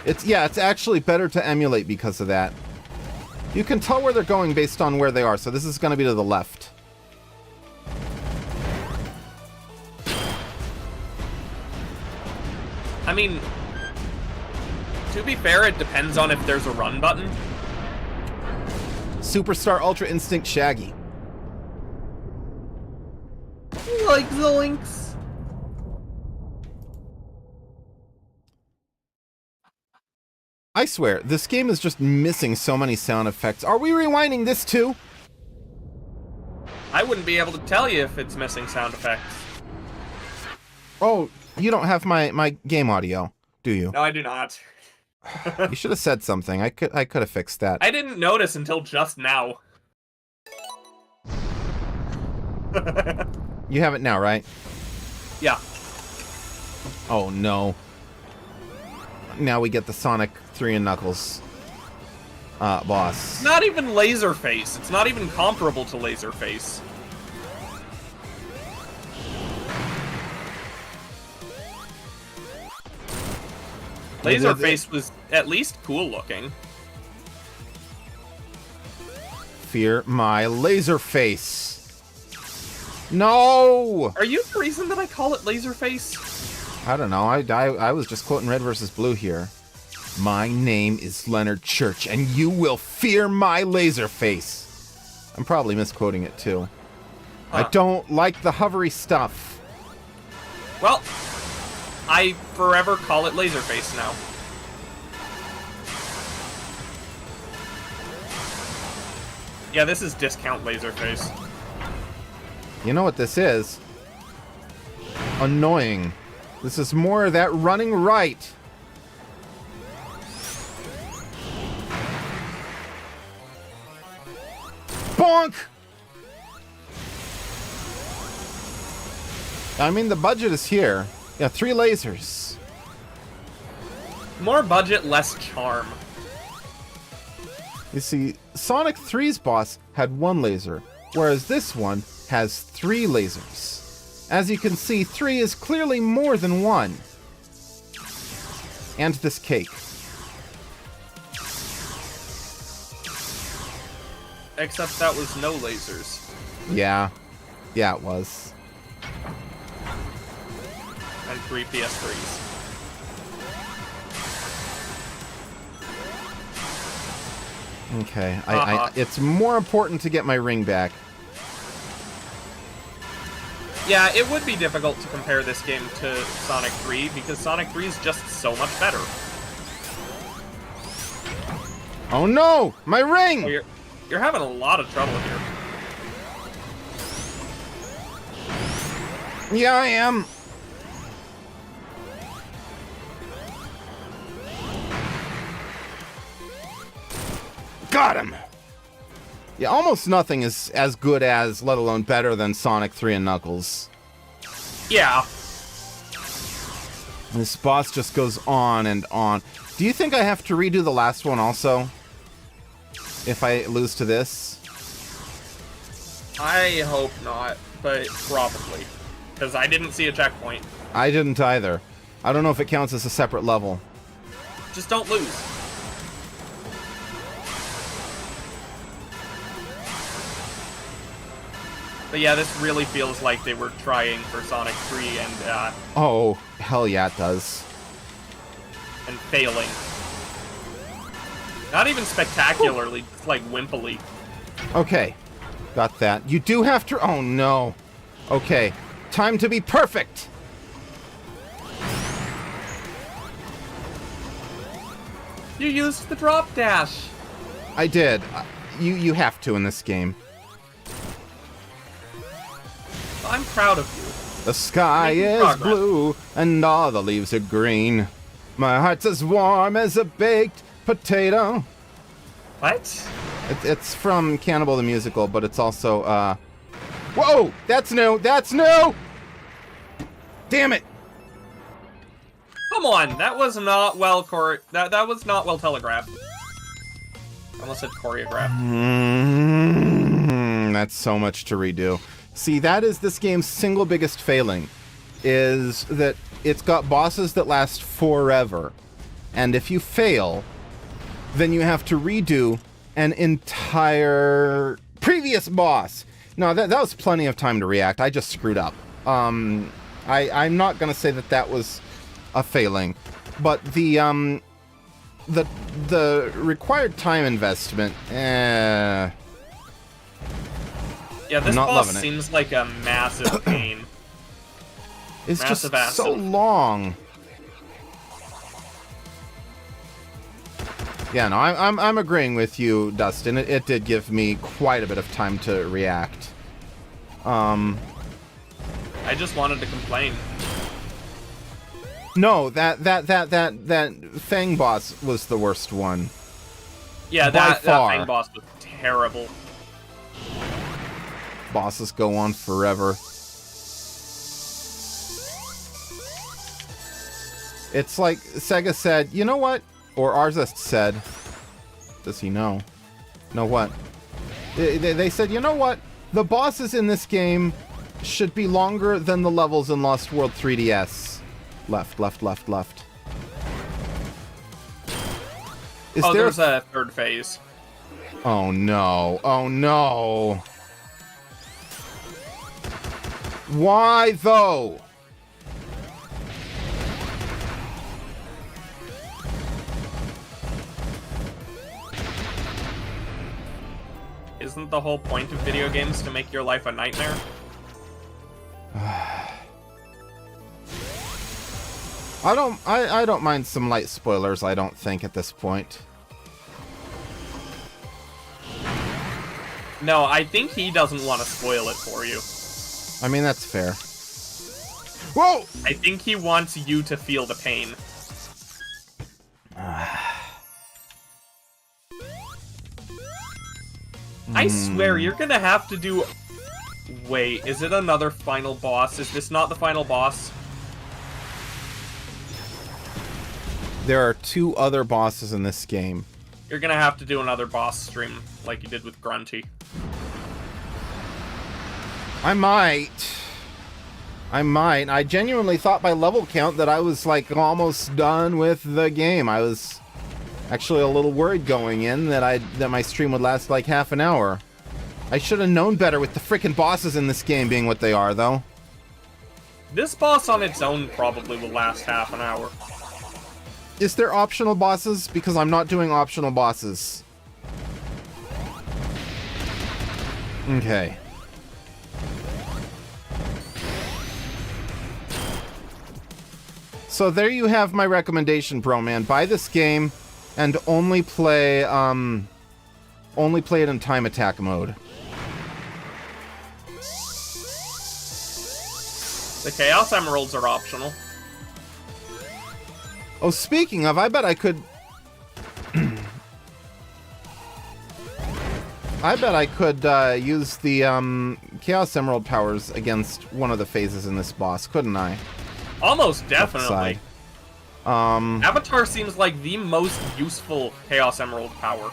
It's actually better to emulate because of that. You can tell where they're going based on where they are, so this is going to be to the left. I mean, To be fair, it depends on if there's a run button. Superstar Ultra Instinct Shaggy. Like Zoinks. I swear, this game is just missing so many sound effects. Are we rewinding this too? I wouldn't be able to tell you if it's missing sound effects. Oh, you don't have my game audio, do you? No, I do not. You should have said something. I could have fixed that. I didn't notice until just now. You have it now, right? Yeah. Oh no. Now we get the Sonic 3 and Knuckles boss. It's not even Laserface. It's not even comparable to Laserface. Laserface was at least cool looking. Fear my Laserface. No! Are you the reason that I call it Laserface? I don't know. I was just quoting Red versus Blue here. My name is Leonard Church, and you will fear my Laserface. I'm probably misquoting it too. I don't like the hovery stuff. Well, I forever call it Laserface now. Yeah, this is discount Laserface. You know what this is? Annoying. This is more of that running right. Bonk! I mean, the budget is here. Yeah, 3 lasers. More budget, less charm. You see, Sonic 3's boss had 1 laser, whereas this one has 3 lasers. As you can see, 3 is clearly more than 1. And this cake. Except that was no lasers. Yeah. Yeah, it was. And 3 PS3s. Okay, it's more important to get my ring back. Yeah, it would be difficult to compare this game to Sonic 3 because Sonic 3 is just so much better. Oh no! My ring! Oh, you're having a lot of trouble here. Yeah, I am. Got him! Yeah, almost nothing is as good as, let alone better than Sonic 3 and Knuckles. Yeah. This boss just goes on and on. Do you think I have to redo the last one also? If I lose to this? I hope not, but probably. Because I didn't see a checkpoint. I didn't either. I don't know if it counts as a separate level. Just don't lose. But yeah, this really feels like they were trying for Sonic 3 and Oh, hell yeah, it does. and failing. Not even spectacularly, like wimpily. Okay, got that. You do have to... Oh, no. Okay, time to be perfect! You used the drop dash. I did. You have to in this game. I'm proud of you. The sky Making is progress. blue, and all the leaves are green. My heart's as warm as a baked potato. What? It's from Cannibal the Musical, but it's also, Whoa! That's new! That's new! Damn it! Come on, that was not well that was not well telegraphed. I almost said choreographed. That's so much to redo. See, that is this game's single biggest failing, is that it's got bosses that last forever. And if you fail, then you have to redo an entire previous boss. No, that was plenty of time to react. I just screwed up. I'm not gonna say that was a failing, but the the required time investment, Yeah, this not boss loving it. seems like a massive pain. it's just Massive acid. so long. Yeah, no, I'm agreeing with you, Dustin. It did give me quite a bit of time to react. I just wanted to complain. No, that Fang boss was the worst one. Yeah, By that far. Fang boss was terrible. Bosses go on forever. It's like Sega said, you know what? Or Arzest said, does he know? Know what? They said, you know what? The bosses in this game should be longer than the levels in Lost World 3DS. Left. Is Oh, there there's a third phase. Oh no. Oh no. Why though? Isn't the whole point of video games to make your life a nightmare? I don't mind some light spoilers, I don't think, at this point. No, I think he doesn't want to spoil it for you. I mean, that's fair. Whoa! I think he wants you to feel the pain. I swear, you're gonna have to do... Wait, is it another final boss? Is this not the final boss? There are 2 other bosses in this game. You're gonna have to do another boss stream, like you did with Grunty. I might. I genuinely thought by level count that I was, like, almost done with the game. I was actually a little worried going in that my stream would last, like, half an hour. I should have known better with the frickin' bosses in this game being what they are, though. This boss on its own probably will last half an hour. Is there optional bosses? Because I'm not doing optional bosses. Okay. So there you have my recommendation, bro man. Buy this game and only play it in time attack mode. The Chaos Emeralds are optional. Oh, speaking of, I bet I could... use the Chaos Emerald powers against one of the phases in this boss, couldn't I? Almost definitely. Upside. Avatar seems like the most useful Chaos Emerald power.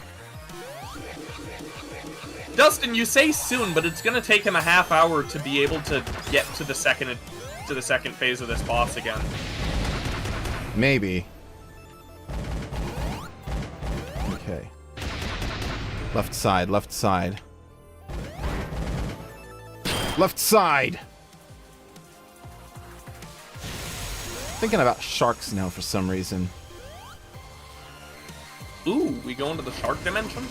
Dustin, you say soon, but it's gonna take him a half hour to be able to get to the second phase of this boss again. Maybe. Okay. Left side, left side. Left side! Thinking about sharks now for some reason. Ooh, we go into the shark dimension?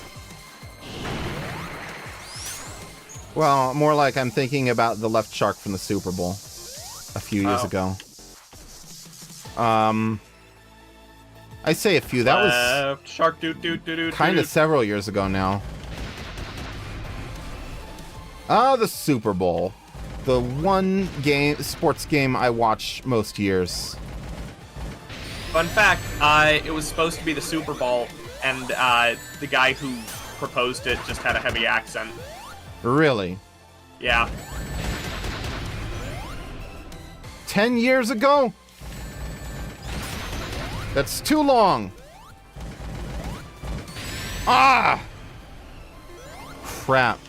Well, more like I'm thinking about the left shark from the Super Bowl a few years ago. I say a few. That was shark kind of several years ago now. Ah, the Super Bowl. The one sports game I watch most years. Fun fact, it was supposed to be the Super Bowl, and the guy who proposed it just had a heavy accent. Really? Yeah. 10 years ago? That's too long. Ah! Crap.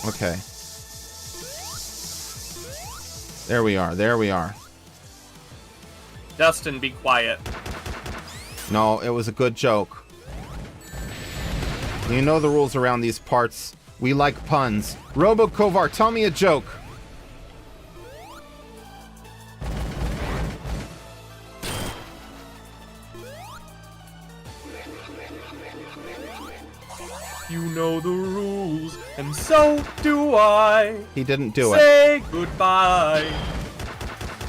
Okay. There we are. There we are. Dustin, be quiet. No, it was a good joke. You know the rules around these parts. We like puns. Robo Kovar, tell me a joke. know the rules, and so do I. He didn't do it. Say goodbye.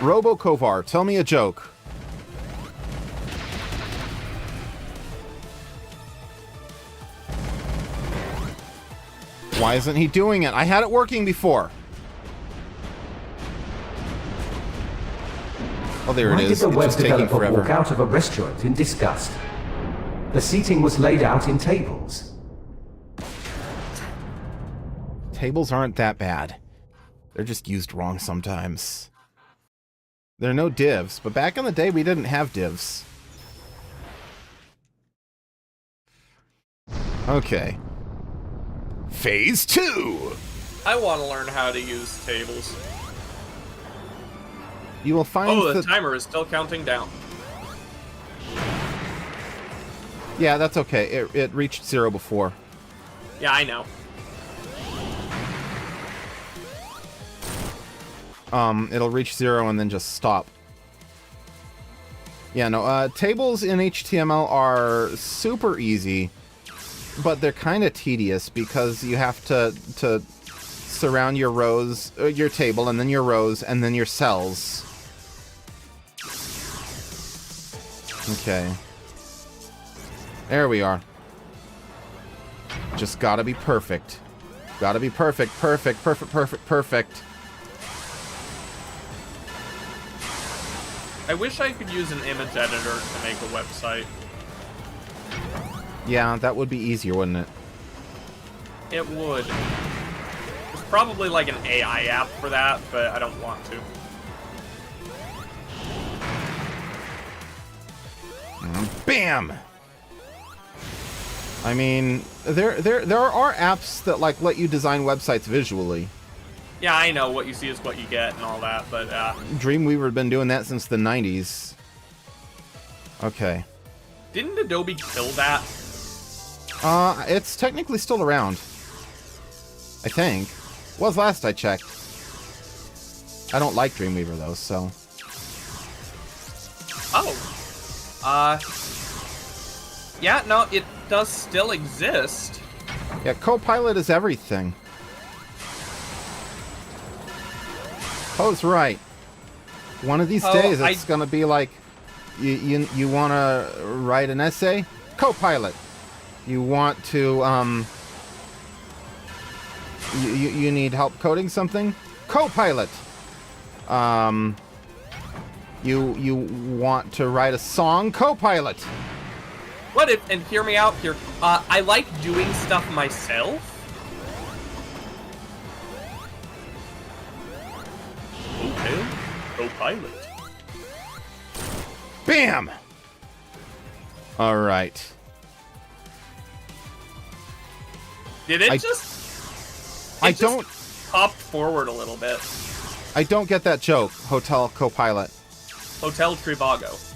Robo Kovar, tell me a joke. Why isn't he doing it? I had it working before. Oh, there it Why is. did the It's web just taking developer walk forever. out of a restaurant in disgust? The seating was laid out in tables. Tables aren't that bad. They're just used wrong sometimes. There are no divs, but back in the day we didn't have divs. Okay. Phase 2! I want to learn how to use tables. You will find Oh, the timer is still counting down. Yeah, that's okay. It reached 0 before. Yeah, I know. It'll reach 0 and then just stop. Yeah, no, tables in HTML are super easy, but they're kind of tedious because you have to surround your rows, your table, and then your rows, and then your cells. Okay. There we are. Just gotta be perfect. Gotta be perfect, perfect, perfect, perfect, perfect. I wish I could use an image editor to make a website. Yeah, that would be easier, wouldn't it? It would. There's probably like an AI app for that, but I don't want to. Bam! I mean, there are apps that like let you design websites visually. Yeah, I know what you see is what you get and all that, but Dreamweaver had been doing that since the 90s. Okay. didn't Adobe kill that? It's technically still around. I think. Was last I checked. I don't like Dreamweaver though, so. Oh. Yeah, no, it does still exist. Yeah, Copilot is everything. Poe's right. One of these days, it's gonna be like, you want to write an essay? Copilot. You want to you need help coding something? Copilot. You want to write a song? Copilot. What if, and hear me out here, I like doing stuff myself. Okay, Copilot. Bam! All right. Did it I don't popped forward a little bit. I don't get that joke, Hotel Copilot. Hotel Trivago.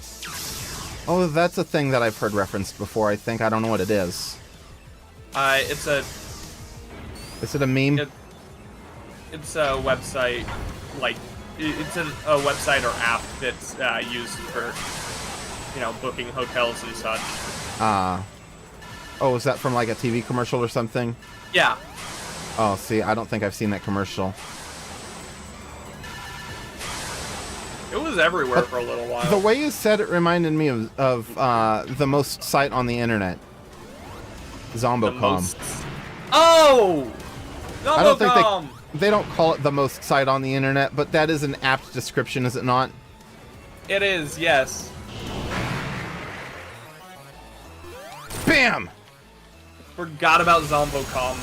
Oh, that's a thing that I've heard referenced before, I think. I don't know what it is. It's a... Is it a meme? It's a website, like, it's a website or app that's used for, you know, booking hotels and such. Oh, is that from like a TV commercial or something? Yeah. Oh, see, I don't think I've seen that commercial. It was everywhere for a little while. The way you said it reminded me of the most site on the internet. Zombocom. Oh! I don't think Zombocom! they don't call it the most site on the internet, but that is an apt description, is it not? It is, yes. Bam! Forgot about Zombocom.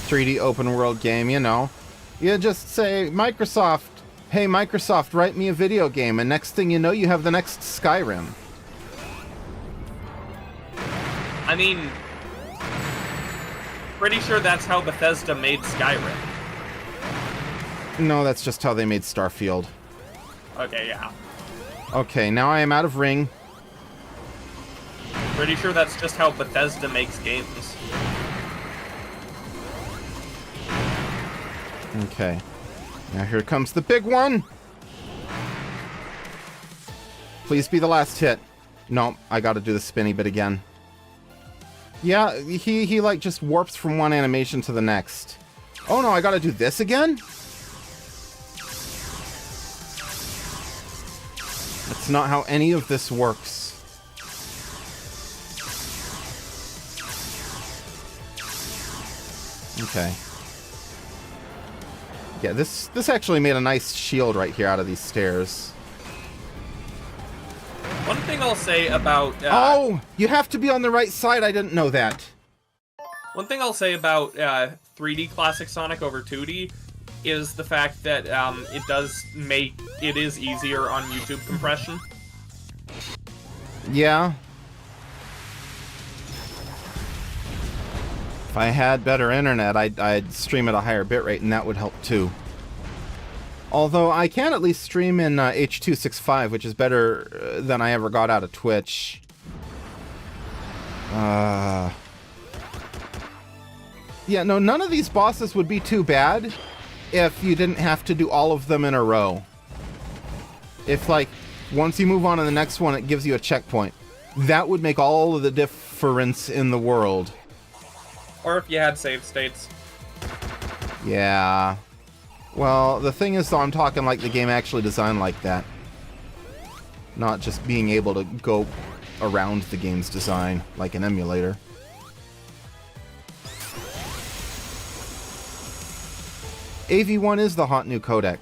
3D open world game, you know. You just say, Microsoft, hey Microsoft, write me a video game, and next thing you know, you have the next Skyrim. I mean, pretty sure that's how Bethesda made Skyrim. No, that's just how they made Starfield. Okay, yeah. Okay, now I am out of ring. Pretty sure that's just how Bethesda makes games. Okay. Now here comes the big one. Please be the last hit. No, I gotta do the spinny bit again. Yeah, he like just warps from one animation to the next. Oh no, I gotta do this again? That's not how any of this works. Okay. Yeah, this actually made a nice shield right here out of these stairs. One thing I'll say about... oh! You have to be on the right side, I didn't know that. One thing I'll say about 3D Classic Sonic over 2D is the fact that it does make it is easier on YouTube compression. Yeah. If I had better internet, I'd stream at a higher bitrate, and that would help too. Although I can at least stream in H.265, which is better than I ever got out of Twitch. Yeah, no, none of these bosses would be too bad if you didn't have to do all of them in a row. If, like, once you move on to the next one, it gives you a checkpoint. That would make all of the difference in the world. Or if you had save states. Yeah. Well, the thing is, though, I'm talking like the game actually designed like that. Not just being able to go around the game's design like an emulator. AV1 is the hot new codec.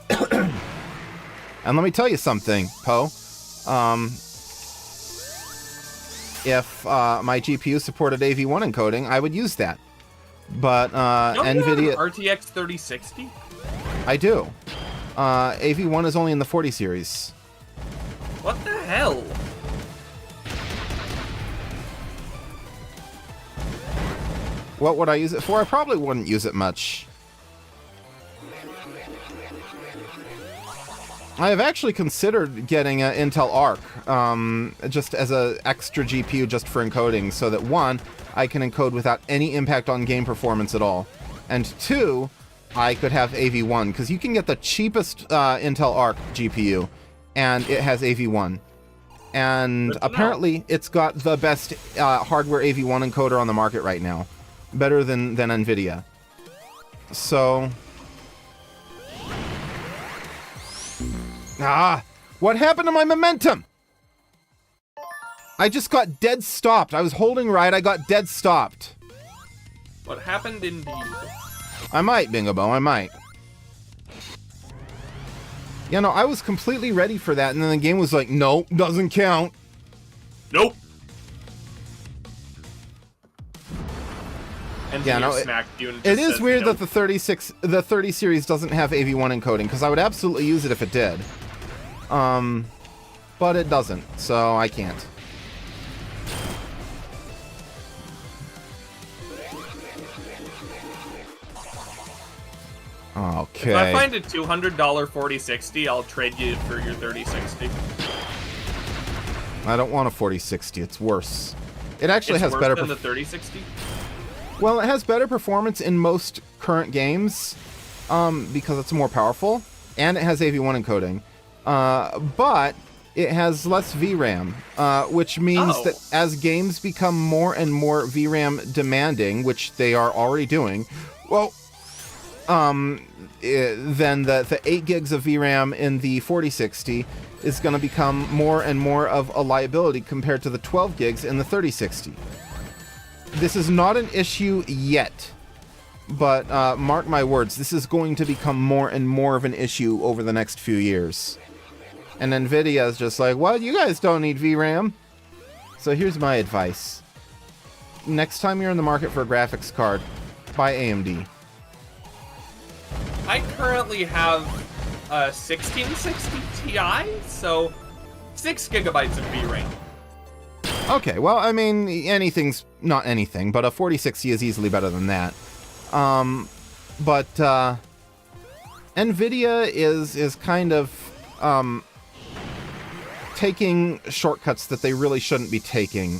And let me tell you something, Poe. If my GPU supported AV1 encoding, I would use that. But NVIDIA... RTX 3060? I do. AV1 is only in the 40 series. What the hell? What would I use it for? I probably wouldn't use it much. I have actually considered getting an Intel Arc, just as an extra GPU just for encoding, so that one, I can encode without any impact on game performance at all, and two, I could have AV1, because you can get the cheapest Intel Arc GPU, and it has AV1. And apparently, it's got the best hardware AV1 encoder on the market right now. Better than NVIDIA. So... what happened to my momentum? I just got dead stopped. I was holding right, I got dead stopped. What happened indeed? I might, Bingobo, I might. You know, I was completely ready for that, and then the game was like, nope, doesn't count. Nope. And yeah, no, smacked you and it just is says, weird nope. that the 30 series doesn't have AV1 encoding, because I would absolutely use it if it did. But it doesn't, so I can't. Okay. If I find a $200 4060, I'll trade you for your 3060. I don't want a 4060, it's worse. It actually has worse better than the 3060? Well, it has better performance in most current games, because it's more powerful, and it has AV1 encoding. But it has less VRAM, which means that as games become more and more VRAM demanding, which they are already doing, well, then the 8 gigs of VRAM in the 4060 is going to become more and more of a liability compared to the 12 gigs in the 3060. This is not an issue yet, but mark my words, this is going to become more and more of an issue over the next few years. And NVIDIA is just like, well, you guys don't need VRAM. So here's my advice. Next time you're in the market for a graphics card, buy AMD. I currently have a 1660 Ti, so 6 gigabytes of VRAM. Okay, well, I mean, anything's not anything, but a 4060 is easily better than that. But NVIDIA is kind of taking shortcuts that they really shouldn't be taking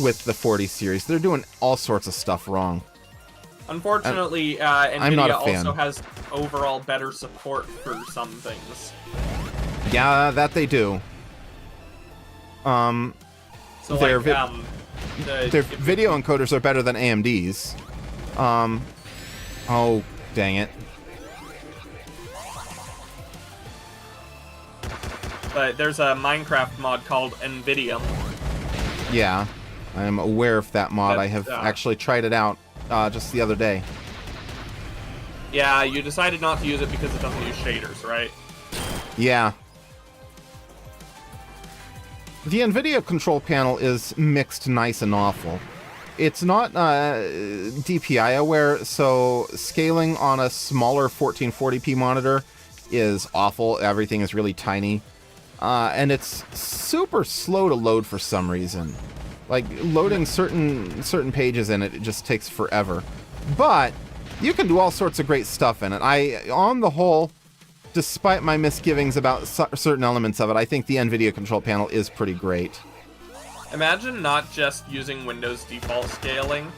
with the 40 series. They're doing all sorts of stuff wrong. Unfortunately, I'm not NVIDIA a fan. also has overall better support for some things. Yeah, that they do. So They're like, Their video encoders are better than AMD's. Oh, dang it. But there's a Minecraft mod called NVIDIA. Yeah, I'm aware of that mod. That, I have actually tried it out just the other day. Yeah, you decided not to use it because it doesn't use shaders, right? Yeah. The NVIDIA control panel is mixed nice and awful. It's not DPI aware, so scaling on a smaller 1440p monitor is awful. Everything is really tiny. And it's super slow to load for some reason. Like, loading certain pages in it, it just takes forever. But you can do all sorts of great stuff in it. On the whole, despite my misgivings about certain elements of it, I think the NVIDIA control panel is pretty great. Imagine not just using Windows default scaling.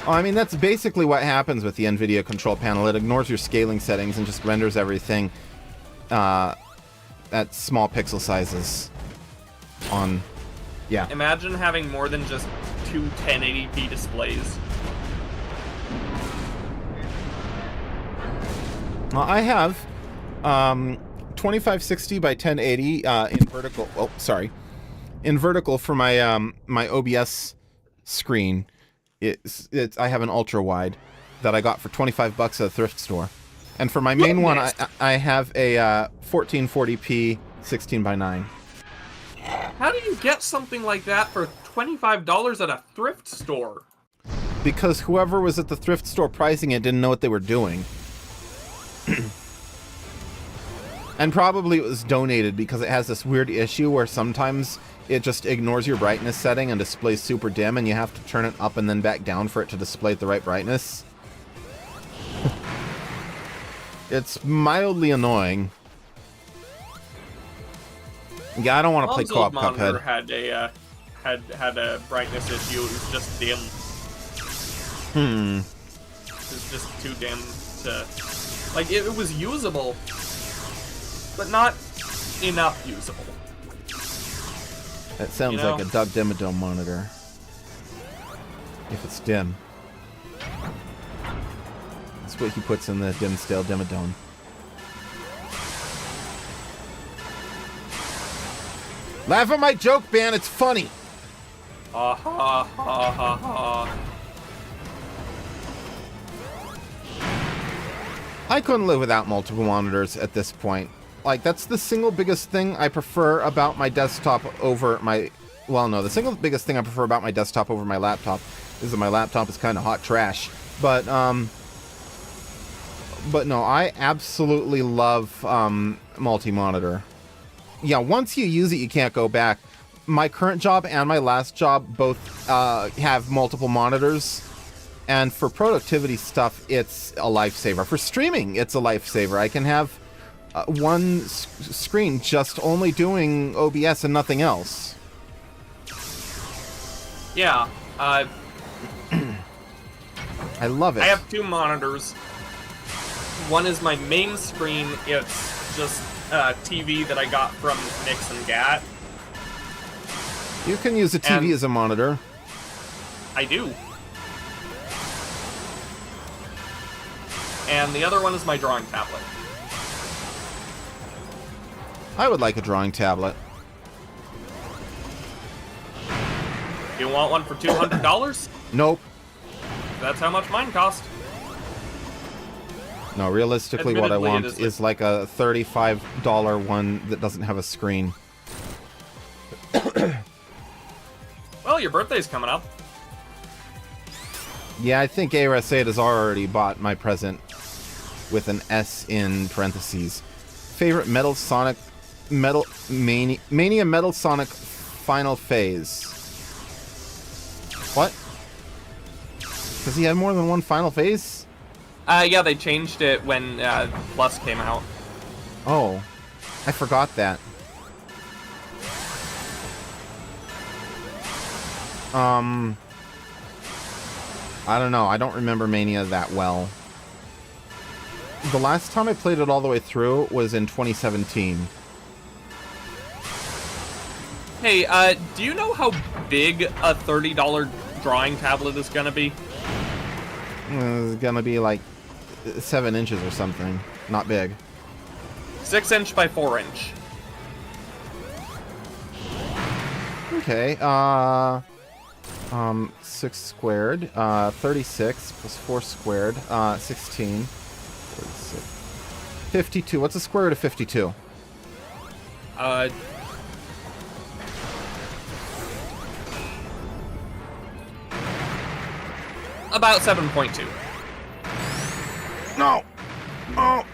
I mean, that's basically what happens with the NVIDIA control panel. It ignores your scaling settings and just renders everything at small pixel sizes. Yeah. Imagine having more than just two 1080p displays. I have 2560 by 1080 in vertical. Oh, sorry, in vertical for my my OBS screen. I have an ultra wide that I got for $25 at a thrift store, and for my main one, I have a 1440p 16 by 9. How do you get something like that for $25 at a thrift store? Because whoever was at the thrift store pricing it didn't know what they were doing. And probably it was donated because it has this weird issue where sometimes it just ignores your brightness setting and displays super dim, and you have to turn it up and then back down for it to display at the right brightness. It's mildly annoying. Yeah, I don't want to play co-op Cuphead. Had a brightness issue. It was just dim. It was just too dim to... Like, it was usable, but not enough usable. That sounds like a Doug Dimmadome monitor. If it's dim. That's what he puts in the Dimsdale Dimmadome. Laugh at my joke, man. It's funny. Ha ha ha ha ha. I couldn't live without multiple monitors at this point. Like, that's the single biggest thing I prefer about my desktop over my... Well, no, the single biggest thing I prefer about my desktop over my laptop is that my laptop is kind of hot trash. But no, I absolutely love multi-monitor. Yeah, once you use it, you can't go back. My current job and my last job both have multiple monitors. And for productivity stuff, it's a lifesaver. For streaming, it's a lifesaver. I can have one screen just only doing OBS and nothing else. Yeah, I love it. I have two monitors. One is my main screen. It's just a TV that I got from Nix and Gat. You can use a TV as a monitor. I do. And the other one is my drawing tablet. I would like a drawing tablet. You want one for $200? Nope. That's how much mine cost. No, realistically, what I want is like a $35 one that doesn't have a screen. Well, your birthday's coming up. Yeah, I think ARS8 has already bought my present with an S in parentheses. Favorite Metal Mania Metal Sonic Final Phase. What? Does he have more than one Final Phase? Yeah, they changed it when Plus came out. Oh, I forgot that. I don't know. I don't remember Mania that well. The last time I played it all the way through was in 2017. Hey, do you know how big a $30 drawing tablet is gonna be? It's gonna be like 7 inches or something. Not big. 6 inch by 4 inch. Okay, 6 squared, 36 plus 4 squared, 16, 36, 52. What's the square root of 52? About 7.2. No! Oh!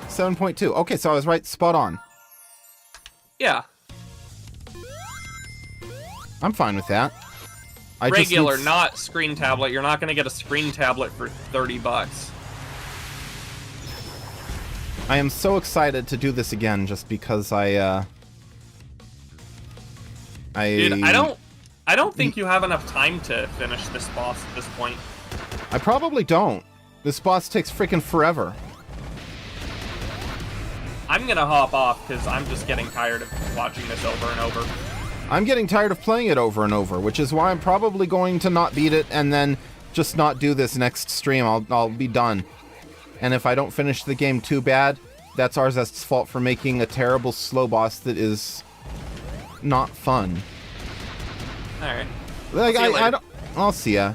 7.2. Okay, so I was right, spot on. Yeah. I'm fine with that. Regular, not screen tablet. You're not gonna get a screen tablet for $30. I am so excited to do this again just because Dude, I don't think you have enough time to finish this boss at this point. I probably don't. This boss takes freaking forever. I'm gonna hop off because I'm just getting tired of watching this over and over. I'm getting tired of playing it over and over, which is why I'm probably going to not beat it and then just not do this next stream. I'll be done. And if I don't finish the game too bad, that's Arzest's fault for making a terrible slow boss that is not fun. Alright. Like, I'll see ya.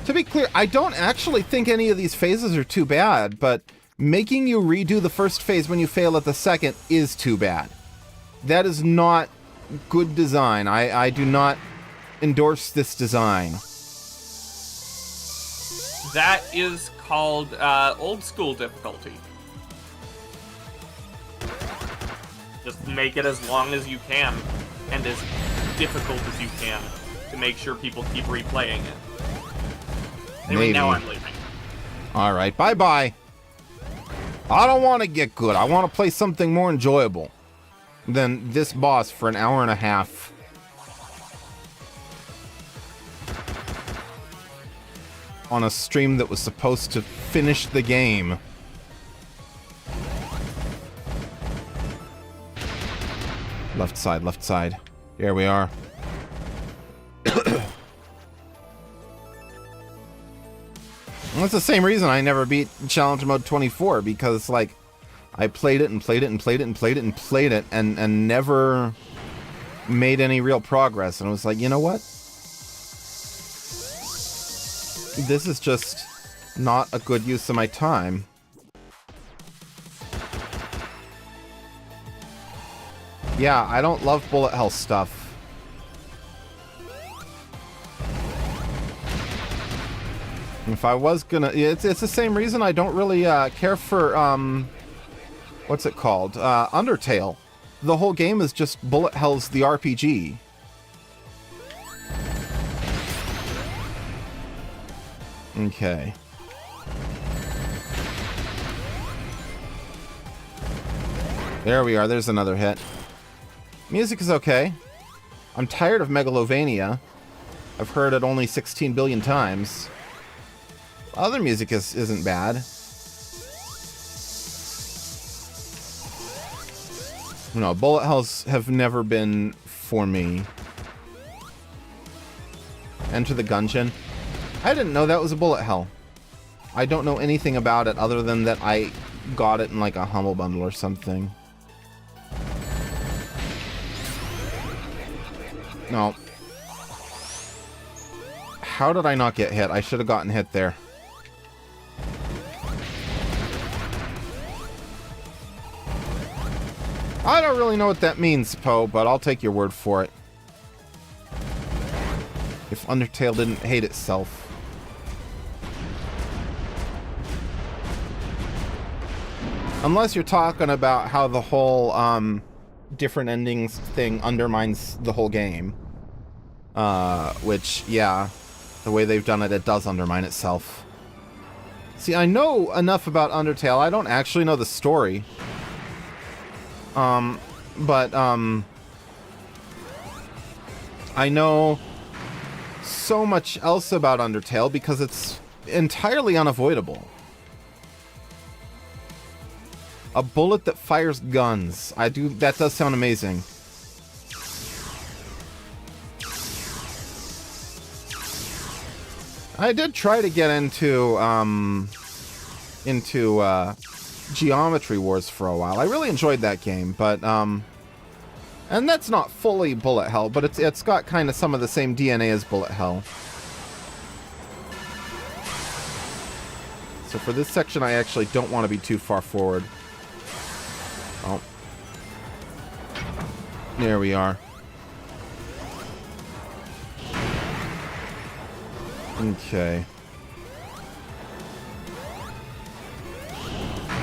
To be clear, I don't actually think any of these phases are too bad, but making you redo the first phase when you fail at the second is too bad. That is not good design. I do not endorse this design. That is called old school difficulty. Just make it as long as you can and as difficult as you can to make sure people keep replaying it. Anyway, Maybe. now I'm leaving. Alright, bye-bye. I don't want to get good. I want to play something more enjoyable than this boss for an hour and a half. On a stream that was supposed to finish the game. Left side, left side. Here we are. That's the same reason I never beat Challenge Mode 24, because, like, I played it and played it and played it and played it and played it and never made any real progress. And I was like, you know what? This is just not a good use of my time. Yeah, I don't love bullet hell stuff. If I was gonna... It's the same reason I don't really care for, what's it called? Undertale. The whole game is just bullet hells the RPG. Okay. There we are, there's another hit. Music is okay. I'm tired of Megalovania. I've heard it only 16 billion times. Other music isn't bad. No, bullet hells have never been for me. Enter the Gungeon. I didn't know that was a bullet hell. I don't know anything about it other than that I got it in like a Humble Bundle or something. No. How did I not get hit? I should have gotten hit there. I don't really know what that means, Poe, but I'll take your word for it. If Undertale didn't hate itself. Unless you're talking about how the whole, different endings thing undermines the whole game. Which, yeah, the way they've done it, it does undermine itself. See, I know enough about Undertale. I don't actually know the story. I know so much else about Undertale because it's entirely unavoidable. A bullet that fires guns. That does sound amazing. I did try to get into Geometry Wars for a while. I really enjoyed that game, but and that's not fully bullet hell, but it's got kind of some of the same DNA as bullet hell. So for this section, I actually don't want to be too far forward. Oh. There we are. Okay.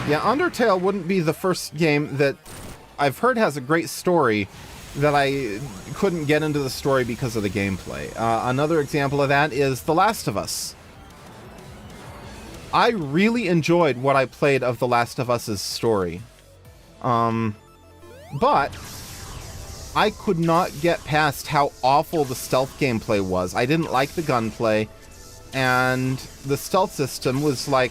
Yeah, Undertale wouldn't be the first game that I've heard has a great story that I couldn't get into the story because of the gameplay. Another example of that is The Last of Us. I really enjoyed what I played of The Last of Us's story. But I could not get past how awful the stealth gameplay was. I didn't like the gunplay, and the stealth system was like,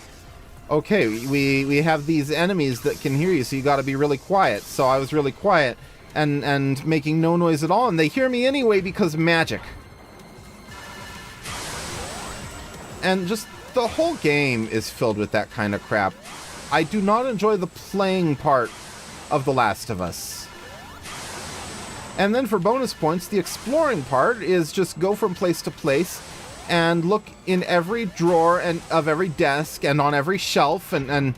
okay, we have these enemies that can hear you, so you gotta be really quiet. So I was really quiet and making no noise at all, and they hear me anyway because magic. And just the whole game is filled with that kind of crap. I do not enjoy the playing part of The Last of Us. And then for bonus points, the exploring part is just go from place to place and look in every drawer and of every desk and on every shelf and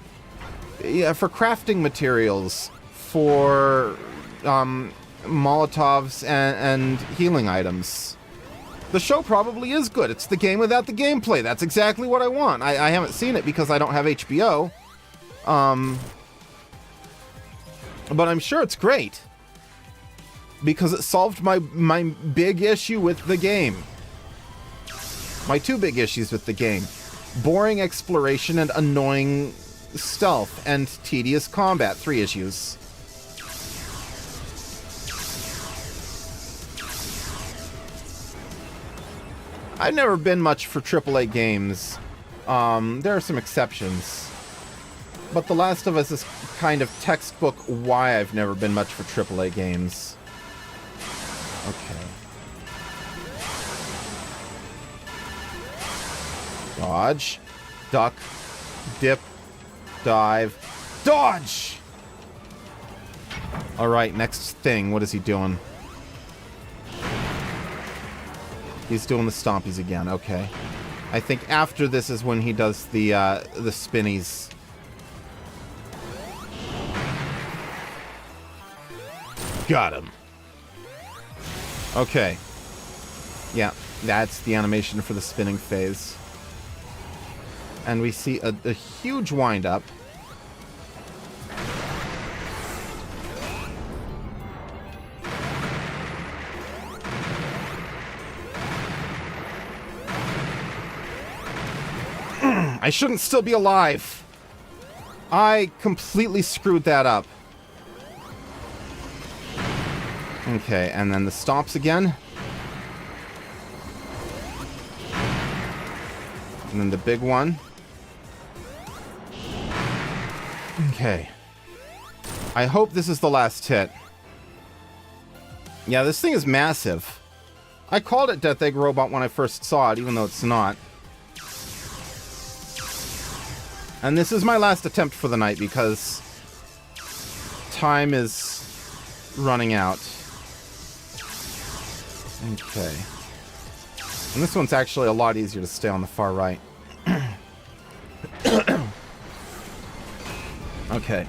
yeah, for crafting materials, for Molotovs and healing items. The show probably is good. It's the game without the gameplay. That's exactly what I want. I haven't seen it because I don't have HBO. But I'm sure it's great. Because it solved my big issue with the game. My two big issues with the game. Boring exploration and annoying stealth and tedious combat. 3 issues. I've never been much for AAA games. There are some exceptions. But The Last of Us is kind of textbook why I've never been much for AAA games. Okay. Dodge. Duck. Dip. Dive. Dodge! Alright, next thing. What is he doing? He's doing the stompies again. Okay. I think after this is when he does the spinnies. Got him. Okay. Yeah, that's the animation for the spinning phase. And we see a huge wind-up. I shouldn't still be alive. I completely screwed that up. Okay, and then the stomps again. And then the big one. Okay. I hope this is the last hit. Yeah, this thing is massive. I called it Death Egg Robot when I first saw it, even though it's not. And this is my last attempt for the night because time is running out. Okay. And this one's actually a lot easier to stay on the far right. Okay.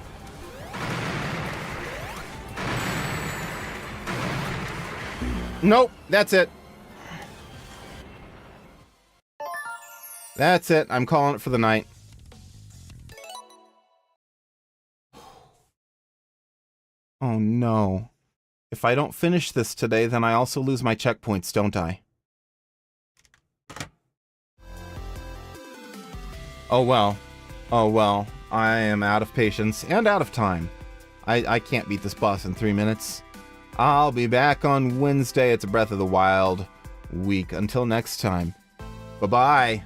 Nope, that's it. That's it. I'm calling it for the night. Oh no. If I don't finish this today, then I also lose my checkpoints, don't I? Oh well. Oh well. I am out of patience and out of time. I can't beat this boss in 3 minutes. I'll be back on Wednesday. It's a Breath of the Wild week. Until next time. Bye-bye.